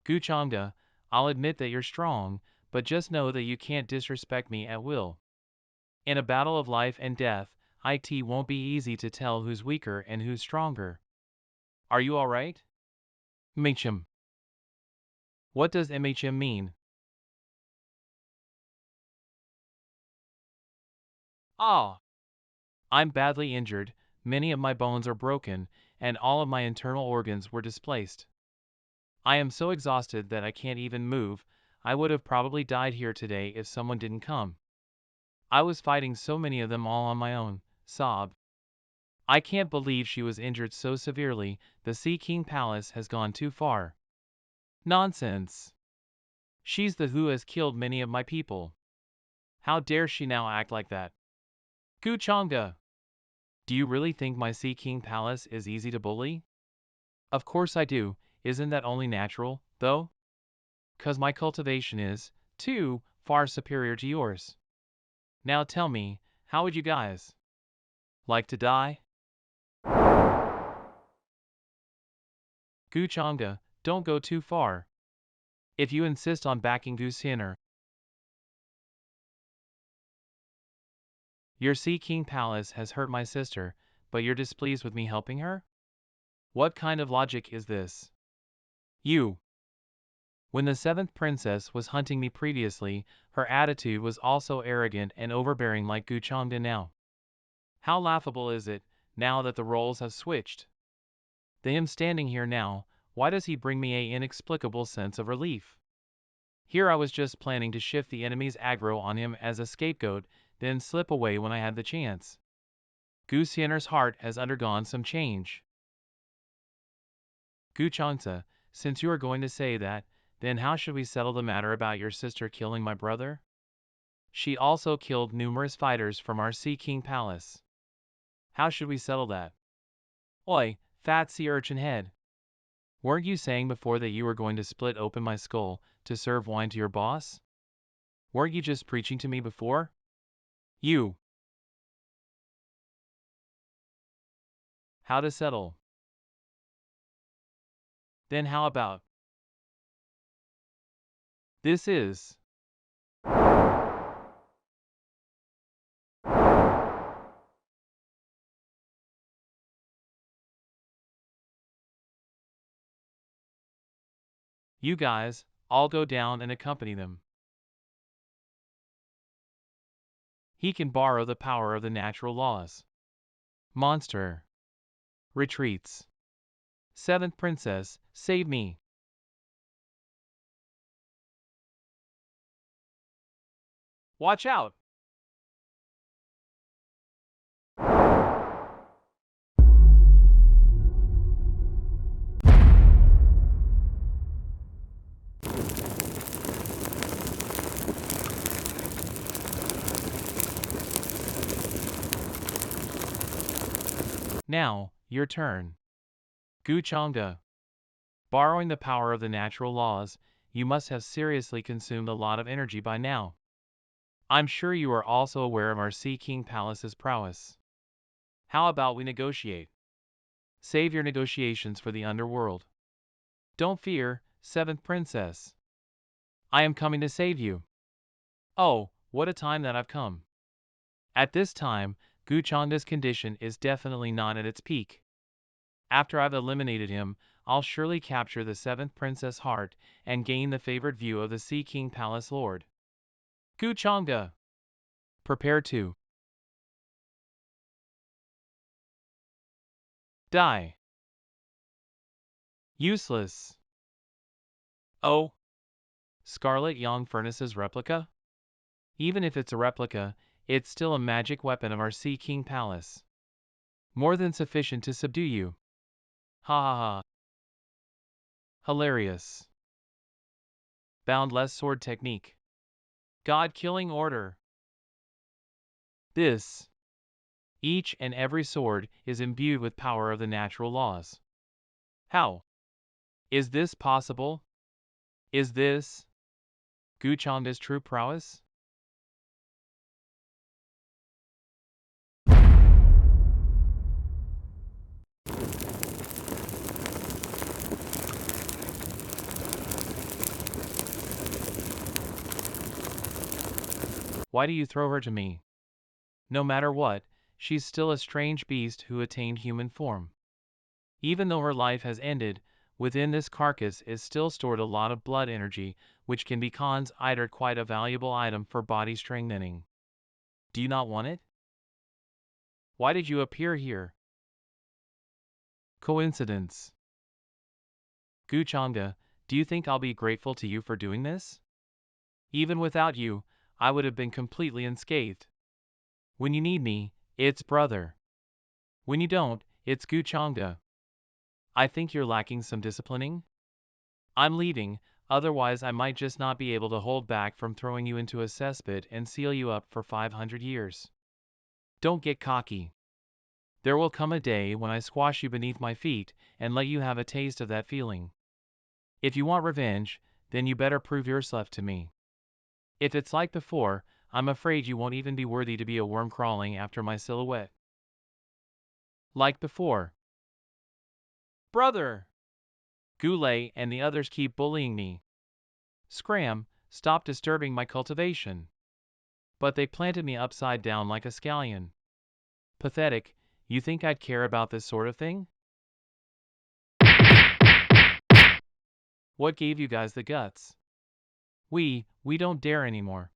Guchongda, I'll admit that you're strong, but just know that you can't disrespect me at will. In a battle of life and death, it won't be easy to tell who's weaker and who's stronger. Are you alright? MHM. What does MHM mean? Ah, I'm badly injured, many of my bones are broken, and all of my internal organs were displaced. I am so exhausted that I can't even move. I would have probably died here today if someone didn't come. I was fighting so many of them all on my own. Sob. I can't believe she was injured so severely. The Sea King Palace has gone too far. Nonsense. She's the who has killed many of my people. How dare she now act like that? Guchongda. Do you really think my Sea King Palace is easy to bully? Of course I do. Isn't that only natural, though? 'Cause my cultivation is, too, far superior to yours. Now tell me, how would you guys like to die? Guchongda, don't go too far. If you insist on backing Goose Hinner, your Sea King Palace has hurt my sister, but you're displeased with me helping her? What kind of logic is this? You. When the seventh princess was hunting me previously, her attitude was also arrogant and overbearing like Guchongda now. How laughable is it, now that the roles have switched? The him standing here now, why does he bring me a inexplicable sense of relief? Here I was just planning to shift the enemy's aggro on him as a scapegoat, then slip away when I had the chance. Goose Hinner's heart has undergone some change. Guchongsa, since you are going to say that, then how should we settle the matter about your sister killing my brother? She also killed numerous fighters from our Sea King Palace. How should we settle that? Oi, fat sea urchin head. Weren't you saying before that you were going to split open my skull to serve wine to your boss? Weren't you just preaching to me before? You. How to settle? Then how about this is you guys, I'll go down and accompany them. He can borrow the power of the natural laws. Monster. Retreats. Seventh Princess, save me. Watch out! Now, your turn. Guchongda. Borrowing the power of the natural laws, you must have seriously consumed a lot of energy by now. I'm sure you are also aware of our Sea King Palace's prowess. How about we negotiate? Save your negotiations for the underworld. Don't fear, Seventh Princess. I am coming to save you. Oh, what a time that I've come. At this time, Guchanga's condition is definitely not at its peak. After I've eliminated him, I'll surely capture the 7th Princess Heart and gain the favored view of the Sea King Palace Lord. Guchanga! Prepare to die. Useless. Oh, Scarlet Young Furnace's replica? Even if it's a replica, it's still a magic weapon of our Sea King Palace. More than sufficient to subdue you. Ha ha ha. Hilarious. Boundless sword technique. God-killing order. This. Each and every sword is imbued with power of the natural laws. How? Is this possible? Is this Guchanga's true prowess? Why do you throw her to me? No matter what, she's still a strange beast who attained human form. Even though her life has ended, within this carcass is still stored a lot of blood energy, which can be considered quite a valuable item for body strengthening. Do you not want it? Why did you appear here? Coincidence. Guchanga, do you think I'll be grateful to you for doing this? Even without you, I would have been completely unscathed. When you need me, it's brother. When you don't, it's Guchanga. I think you're lacking some disciplining. I'm leaving, otherwise I might just not be able to hold back from throwing you into a cesspit and seal you up for 500 years. Don't get cocky. There will come a day when I squash you beneath my feet and let you have a taste of that feeling. If you want revenge, then you better prove yourself to me. If it's like before, I'm afraid you won't even be worthy to be a worm crawling after my silhouette. Like before. Brother! Goulet and the others keep bullying me. Scram, stop disturbing my cultivation. But they planted me upside down like a scallion. Pathetic, you think I'd care about this sort of thing? What gave you guys the guts? We don't dare anymore.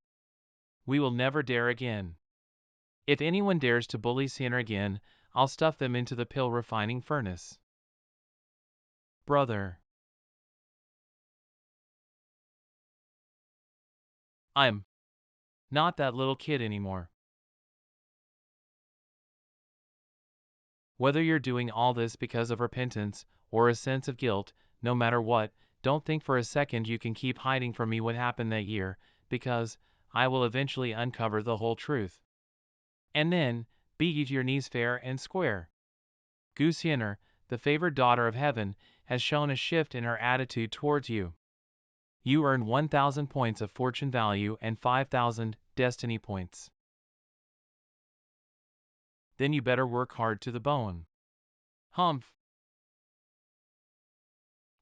We will never dare again. If anyone dares to bully Sienna again, I'll stuff them into the pill refining furnace. Brother. I'm not that little kid anymore. Whether you're doing all this because of repentance or a sense of guilt, no matter what, don't think for a second you can keep hiding from me what happened that year, because I will eventually uncover the whole truth. And then, beat you to your knees fair and square. Goose Yenner, the favored daughter of heaven, has shown a shift in her attitude towards you. You earn 1,000 points of fortune value and 5,000 destiny points. Then you better work hard to the bone. Humph.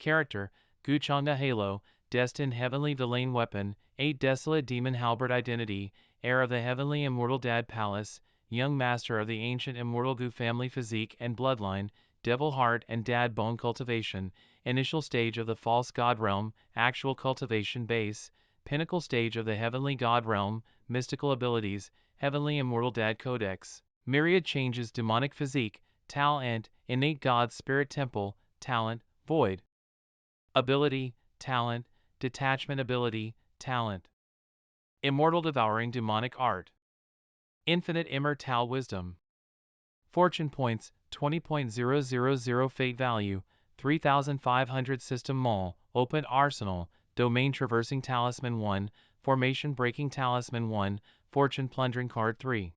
Character, Guchanga Halo, Destined Heavenly Villain Weapon, 8 Desolate Demon Halberd Identity, Heir of the Heavenly Immortal Dad Palace, Young Master of the Ancient Immortal Gu Family Physique and Bloodline, Devil Heart and Dad Bone Cultivation, Initial Stage of the False God Realm, Actual Cultivation Base, Pinnacle Stage of the Heavenly God Realm, Mystical Abilities, Heavenly Immortal Dad Codex, Myriad Changes Demonic Physique, Talent, Innate God Spirit Temple, Talent, Void. Ability, Talent, Detachment Ability, Talent. Immortal Devouring Demonic Art. Infinite Immortal Wisdom. Fortune Points, 20.000 Fate Value, 3,500 System Mall, Open Arsenal, Domain Traversing Talisman 1, Formation Breaking Talisman 1, Fortune Plundering Card 3.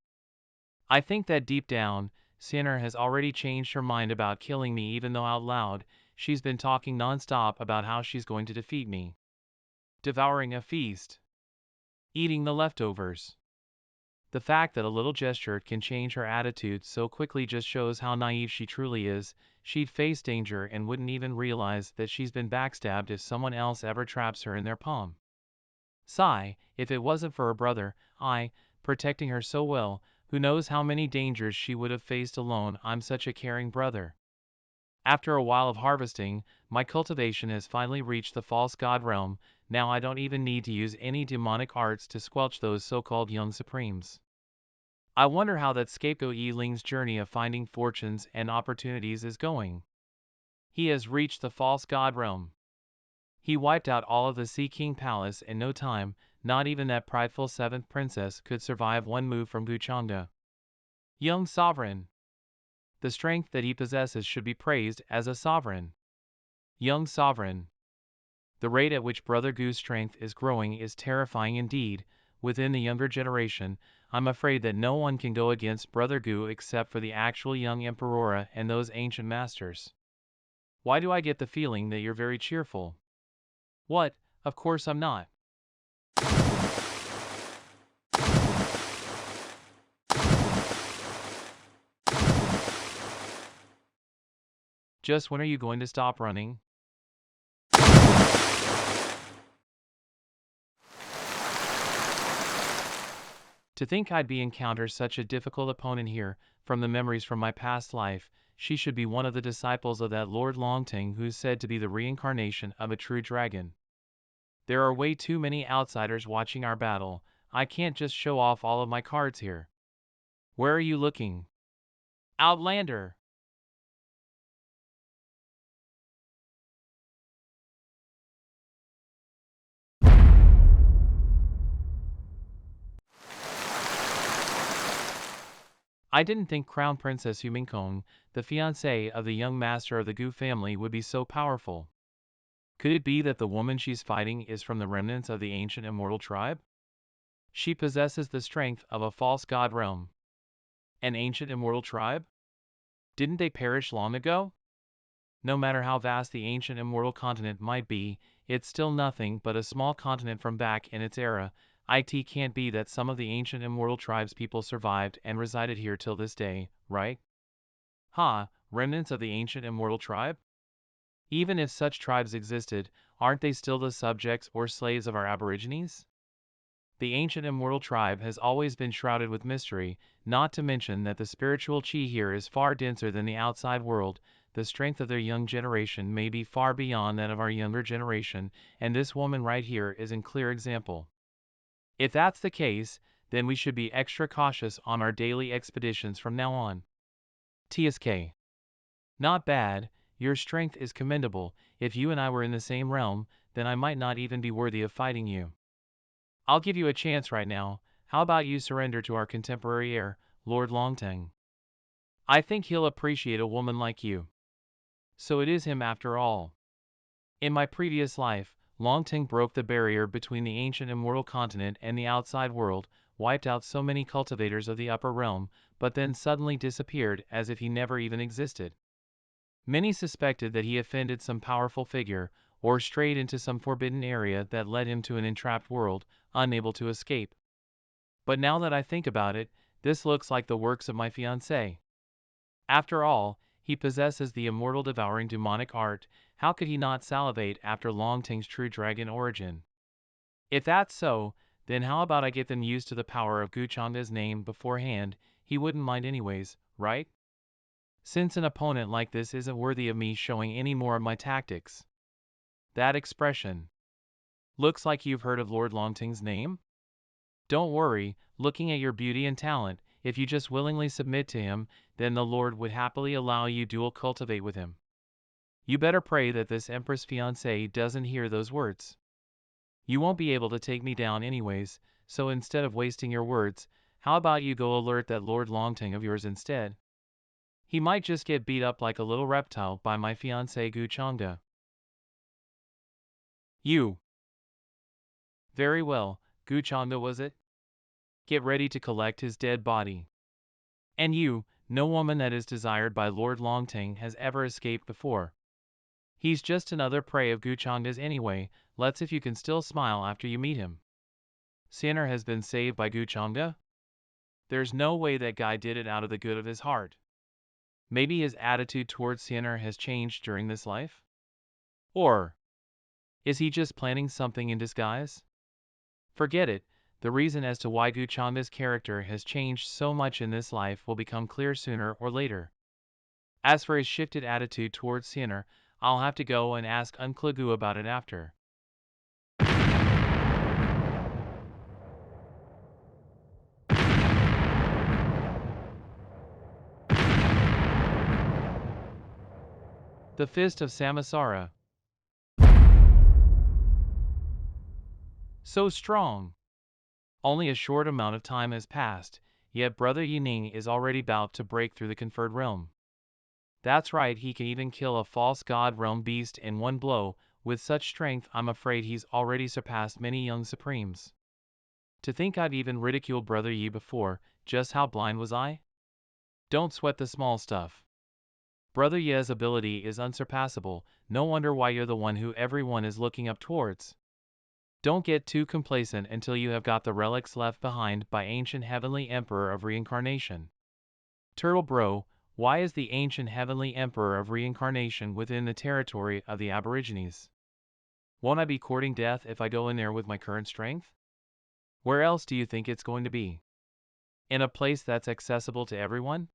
I think that deep down, Sienna has already changed her mind about killing me, even though out loud, she's been talking non-stop about how she's going to defeat me. Devouring a feast. Eating the leftovers. The fact that a little gesture can change her attitude so quickly just shows how naive she truly is. She'd face danger and wouldn't even realize that she's been backstabbed if someone else ever traps her in their palm. Sigh, if it wasn't for her brother, protecting her so well, Who knows how many dangers she would have faced alone. I'm such a caring brother. After a while of harvesting, my cultivation has finally reached the false god realm. Now I don't even need to use any demonic arts to squelch those so-called young supremes. I wonder how that scapegoat Ying's journey of finding fortunes and opportunities is going. He has reached the false god realm. He wiped out all of the Sea King Palace in no time. Not even that prideful 7th princess could survive one move from Changge. Young sovereign. The strength that he possesses should be praised as a sovereign. Young sovereign. The rate at which Brother Gu's strength is growing is terrifying indeed. Within the younger generation, I'm afraid that no one can go against Brother Gu except for the actual young Emperora and those ancient masters. Why do I get the feeling that you're very cheerful? What? Of course I'm not. Just when are you going to stop running? To think I'd be encounter such a difficult opponent here. From the memories from my past life, she should be one of the disciples of that Lord Long Teng who's said to be the reincarnation of a true dragon. There are way too many outsiders watching our battle. I can't just show off all of my cards here. Where are you looking? Outlander! I didn't think Crown Princess Yumingkong, the fiancée of the young master of the Gu family, would be so powerful. Could it be that the woman she's fighting is from the remnants of the ancient immortal tribe? She possesses the strength of a false god realm. An ancient immortal tribe? Didn't they perish long ago? No matter how vast the ancient immortal continent might be, it's still nothing but a small continent from back in its era. It can't be that some of the ancient immortal tribes people survived and resided here till this day, right? Remnants of the ancient immortal tribe? Even if such tribes existed, aren't they still the subjects or slaves of our aborigines? The ancient immortal tribe has always been shrouded with mystery, not to mention that the spiritual chi here is far denser than the outside world. The strength of their young generation may be far beyond that of our younger generation, and this woman right here is in clear example. If that's the case, then we should be extra cautious on our daily expeditions from now on. TSK. Not bad, your strength is commendable. If you and I were in the same realm, then I might not even be worthy of fighting you. I'll give you a chance right now. How about you surrender to our contemporary heir, Lord Long Teng? I think he'll appreciate a woman like you. So it is him after all. In my previous life, Long Teng broke the barrier between the ancient immortal continent and the outside world, wiped out so many cultivators of the upper realm, but then suddenly disappeared as if he never even existed. Many suspected that he offended some powerful figure, or strayed into some forbidden area that led him to an entrapped world, unable to escape. But now that I think about it, this looks like the works of my fiancé. After all, he possesses the immortal devouring demonic art. How could he not salivate after Long Teng's true dragon origin? If that's so, then how about I get them used to the power of Guchanda's name beforehand? He wouldn't mind anyways, right? Since an opponent like this isn't worthy of me showing any more of my tactics. That expression. Looks like you've heard of Lord Long Teng's name? Don't worry, looking at your beauty and talent, if you just willingly submit to him, then the Lord would happily allow you dual cultivate with him. You better pray that this Empress fiancé doesn't hear those words. You won't be able to take me down anyways, so instead of wasting your words, how about you go alert that Lord Long Teng of yours instead? He might just get beat up like a little reptile by my fiancé Changge. You. Very well, Changge was it? Get ready to collect his dead body. And you, no woman that is desired by Lord Long Teng has ever escaped before. He's just another prey of Changge's anyway. Let's if you can still smile after you meet him. Sinner has been saved by Changge? There's no way that guy did it out of the good of his heart. Maybe his attitude towards Sinner has changed during this life? Or is he just planning something in disguise? Forget it, The reason as to why Changge's character has changed so much in this life will become clear sooner or later. As for his shifted attitude towards Sinner, I'll have to go and ask Unclagu about it after. The Fist of Samasara. So strong! Only a short amount of time has passed, yet Brother Ying is already about to break through the conferred realm. That's right, he can even kill a false god realm beast in one blow. With such strength, I'm afraid he's already surpassed many young supremes. To think I've even ridiculed Brother Yi before, just how blind was I? Don't sweat the small stuff. Brother Ye's ability is unsurpassable, no wonder why you're the one who everyone is looking up towards. Don't get too complacent until you have got the relics left behind by ancient heavenly emperor of reincarnation. Turtle bro, why is the ancient heavenly emperor of reincarnation within the territory of the Aborigines? Won't I be courting death if I go in there with my current strength? Where else do you think it's going to be? In a place that's accessible to everyone?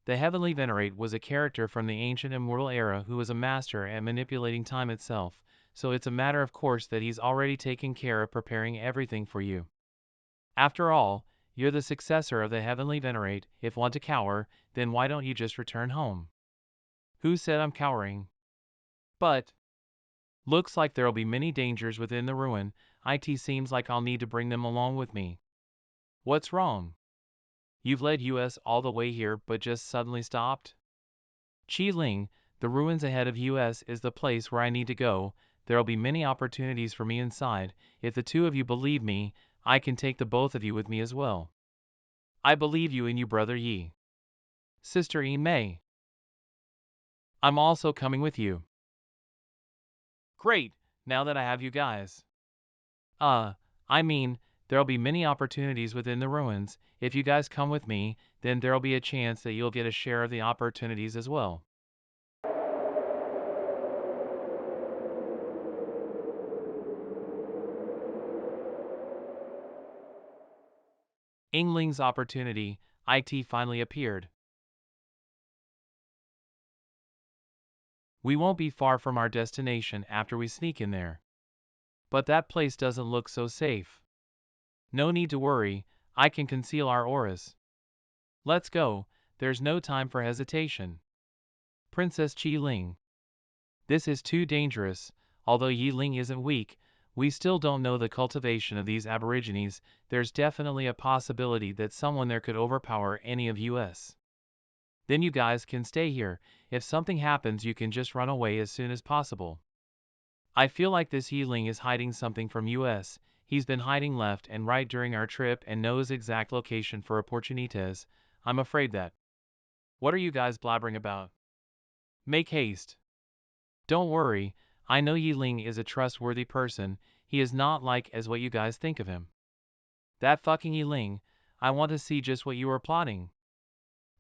The Heavenly Venerate was a character from the ancient immortal era who was a master at manipulating time itself, so it's a matter of course that he's already taken care of preparing everything for you. After all, you're the successor of the Heavenly Venerate. If want to cower, then why don't you just return home? Who said I'm cowering? But looks like there'll be many dangers within the ruin. It seems like I'll need to bring them along with me. What's wrong? You've led us all the way here but just suddenly stopped? Qi Ling, the ruins ahead of us is the place where I need to go. There'll be many opportunities for me inside. If the two of you believe me, I can take the both of you with me as well. I believe you and you, Brother Yi. Sister Yi Mei. I'm also coming with you. Great, now that I have you guys. I mean, there'll be many opportunities within the ruins. If you guys come with me, then there'll be a chance that you'll get a share of the opportunities as well. Yingling's opportunity, it finally appeared. We won't be far from our destination after we sneak in there. But that place doesn't look so safe. No need to worry, I can conceal our auras. Let's go, there's no time for hesitation. Princess Qi Ling. This is too dangerous. Although Yi Ling isn't weak, we still don't know the cultivation of these aborigines. There's definitely a possibility that someone there could overpower any of us. Then you guys can stay here. If something happens, you can just run away as soon as possible. I feel like this Yi Ling is hiding something from us. He's been hiding left and right during our trip and knows exact location for opportunities. I'm afraid that. What are you guys blabbering about? Make haste. Don't worry, I know Yi Ling is a trustworthy person. He is not like as what you guys think of him. That fucking Yi Ling, I want to see just what you are plotting.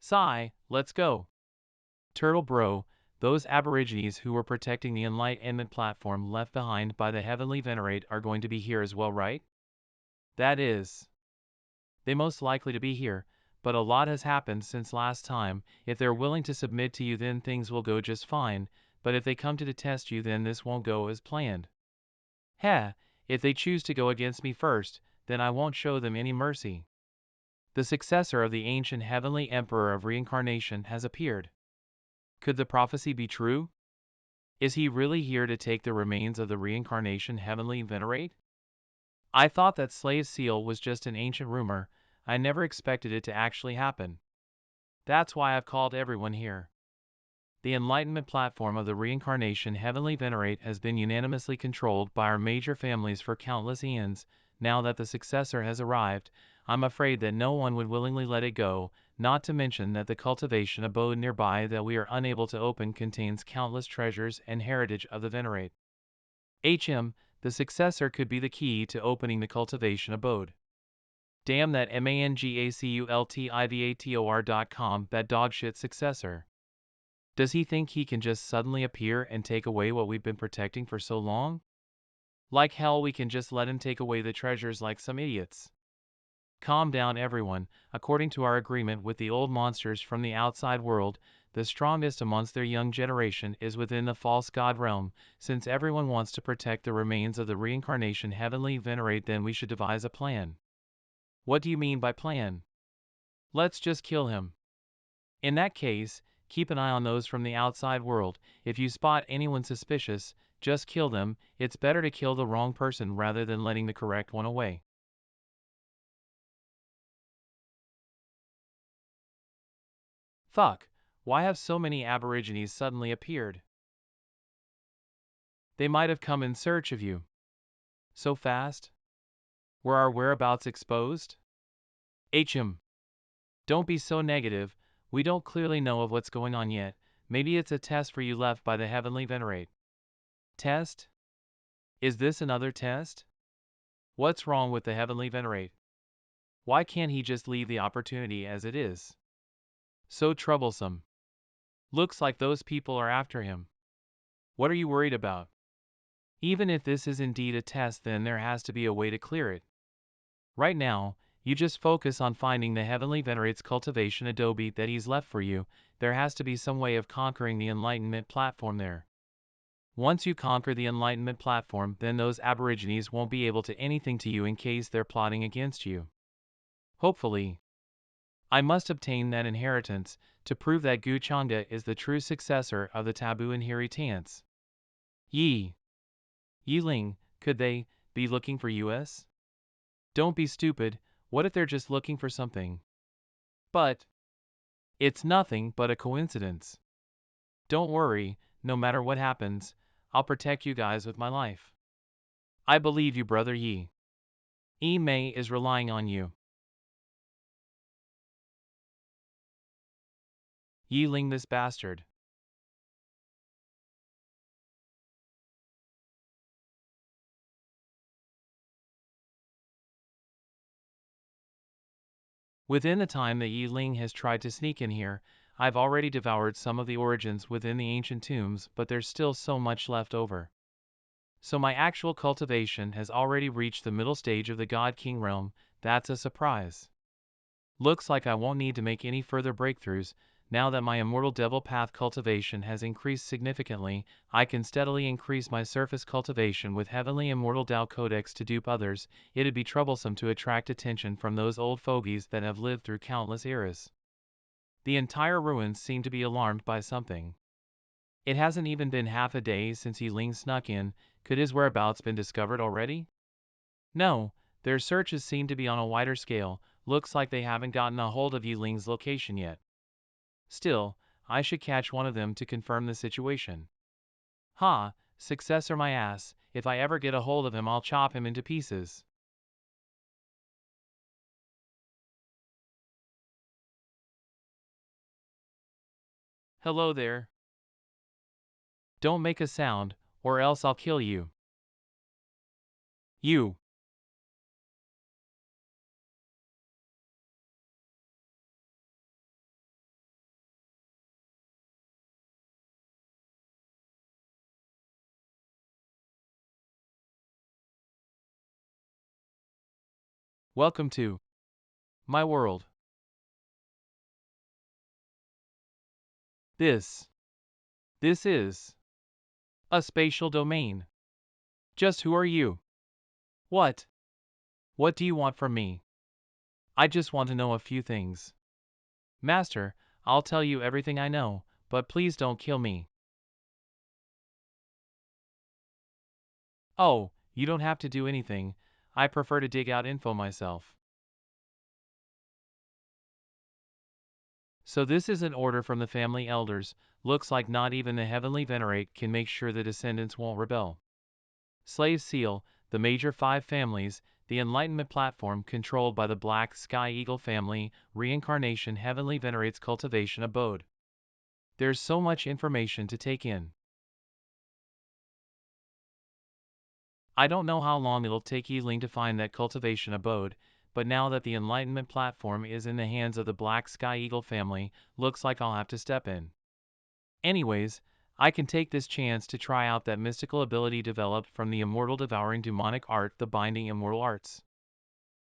Sigh, let's go. Turtle bro, those aborigines who were protecting the enlightenment platform left behind by the Heavenly Venerate are going to be here as well, right? That is. They most likely to be here, but a lot has happened since last time. If they're willing to submit to you, then things will go just fine, but if they come to test you, then this won't go as planned. Heh, if they choose to go against me first, then I won't show them any mercy. The successor of the ancient heavenly emperor of reincarnation has appeared. Could the prophecy be true? Is he really here to take the remains of the reincarnation heavenly venerate? I thought that slave seal was just an ancient rumor. I never expected it to actually happen. That's why I've called everyone here. The enlightenment platform of the reincarnation heavenly venerate has been unanimously controlled by our major families for countless eons. Now that the successor has arrived, I'm afraid that no one would willingly let it go, not to mention that the cultivation abode nearby that we are unable to open contains countless treasures and heritage of the venerate. The successor could be the key to opening the cultivation abode. Damn that mangacultivator.com, that dogshit successor. Does he think he can just suddenly appear and take away what we've been protecting for so long? Like hell we can just let him take away the treasures like some idiots. Calm down everyone, according to our agreement with the old monsters from the outside world, the strongest amongst their young generation is within the false god realm. Since everyone wants to protect the remains of the reincarnation heavenly venerate, then we should devise a plan. What do you mean by plan? Let's just kill him. In that case, keep an eye on those from the outside world. If you spot anyone suspicious, just kill them. It's better to kill the wrong person rather than letting the correct one away. Fuck, why have so many Aborigines suddenly appeared? They might have come in search of you. So fast? Were our whereabouts exposed? HM. Don't be so negative, we don't clearly know of what's going on yet. Maybe it's a test for you left by the heavenly venerate. Test? Is this another test? What's wrong with the heavenly venerate? Why can't he just leave the opportunity as it is? So troublesome. Looks like those people are after him. What are you worried about? Even if this is indeed a test, then there has to be a way to clear it. Right now, you just focus on finding the heavenly venerate's cultivation adobe that he's left for you. There has to be some way of conquering the enlightenment platform there. Once you conquer the enlightenment platform, then those aborigines won't be able to anything to you in case they're plotting against you. Hopefully. I must obtain that inheritance to prove that Changge is the true successor of the taboo inheritance. Ling, could they be looking for us? Don't be stupid, what if they're just looking for something? But it's nothing but a coincidence. Don't worry, no matter what happens, I'll protect you guys with my life. I believe you, brother Yi. Mei is relying on you. Ling, this bastard. Within the time that Ling has tried to sneak in here, I've already devoured some of the origins within the ancient tombs, but there's still so much left over. So my actual cultivation has already reached the middle stage of the God King realm. That's a surprise. Looks like I won't need to make any further breakthroughs. Now that my immortal devil path cultivation has increased significantly, I can steadily increase my surface cultivation with heavenly immortal Tao codex to dupe others. It'd be troublesome to attract attention from those old fogies that have lived through countless eras. The entire ruins seem to be alarmed by something. It hasn't even been half a day since Ling snuck in. Could his whereabouts been discovered already? No, their searches seem to be on a wider scale. Looks like they haven't gotten a hold of Ling's location yet. Still, I should catch one of them to confirm the situation. Ha, successor my ass, if I ever get a hold of him I'll chop him into pieces. Hello there. Don't make a sound, or else I'll kill you. You. Welcome to my world. This is a spatial domain. Just who are you? What? What do you want from me? I just want to know a few things. Master, I'll tell you everything I know, but please don't kill me. Oh, you don't have to do anything. I prefer to dig out info myself. So this is an order from the family elders. Looks like not even the heavenly venerate can make sure the descendants won't rebel. Slave seal, the major 5 families, the enlightenment platform controlled by the Black Sky Eagle family, reincarnation heavenly venerates cultivation abode. There's so much information to take in. I don't know how long it'll take Ling to find that cultivation abode, but now that the enlightenment platform is in the hands of the Black Sky Eagle family, looks like I'll have to step in. Anyways, I can take this chance to try out that mystical ability developed from the immortal devouring demonic art, the binding immortal arts.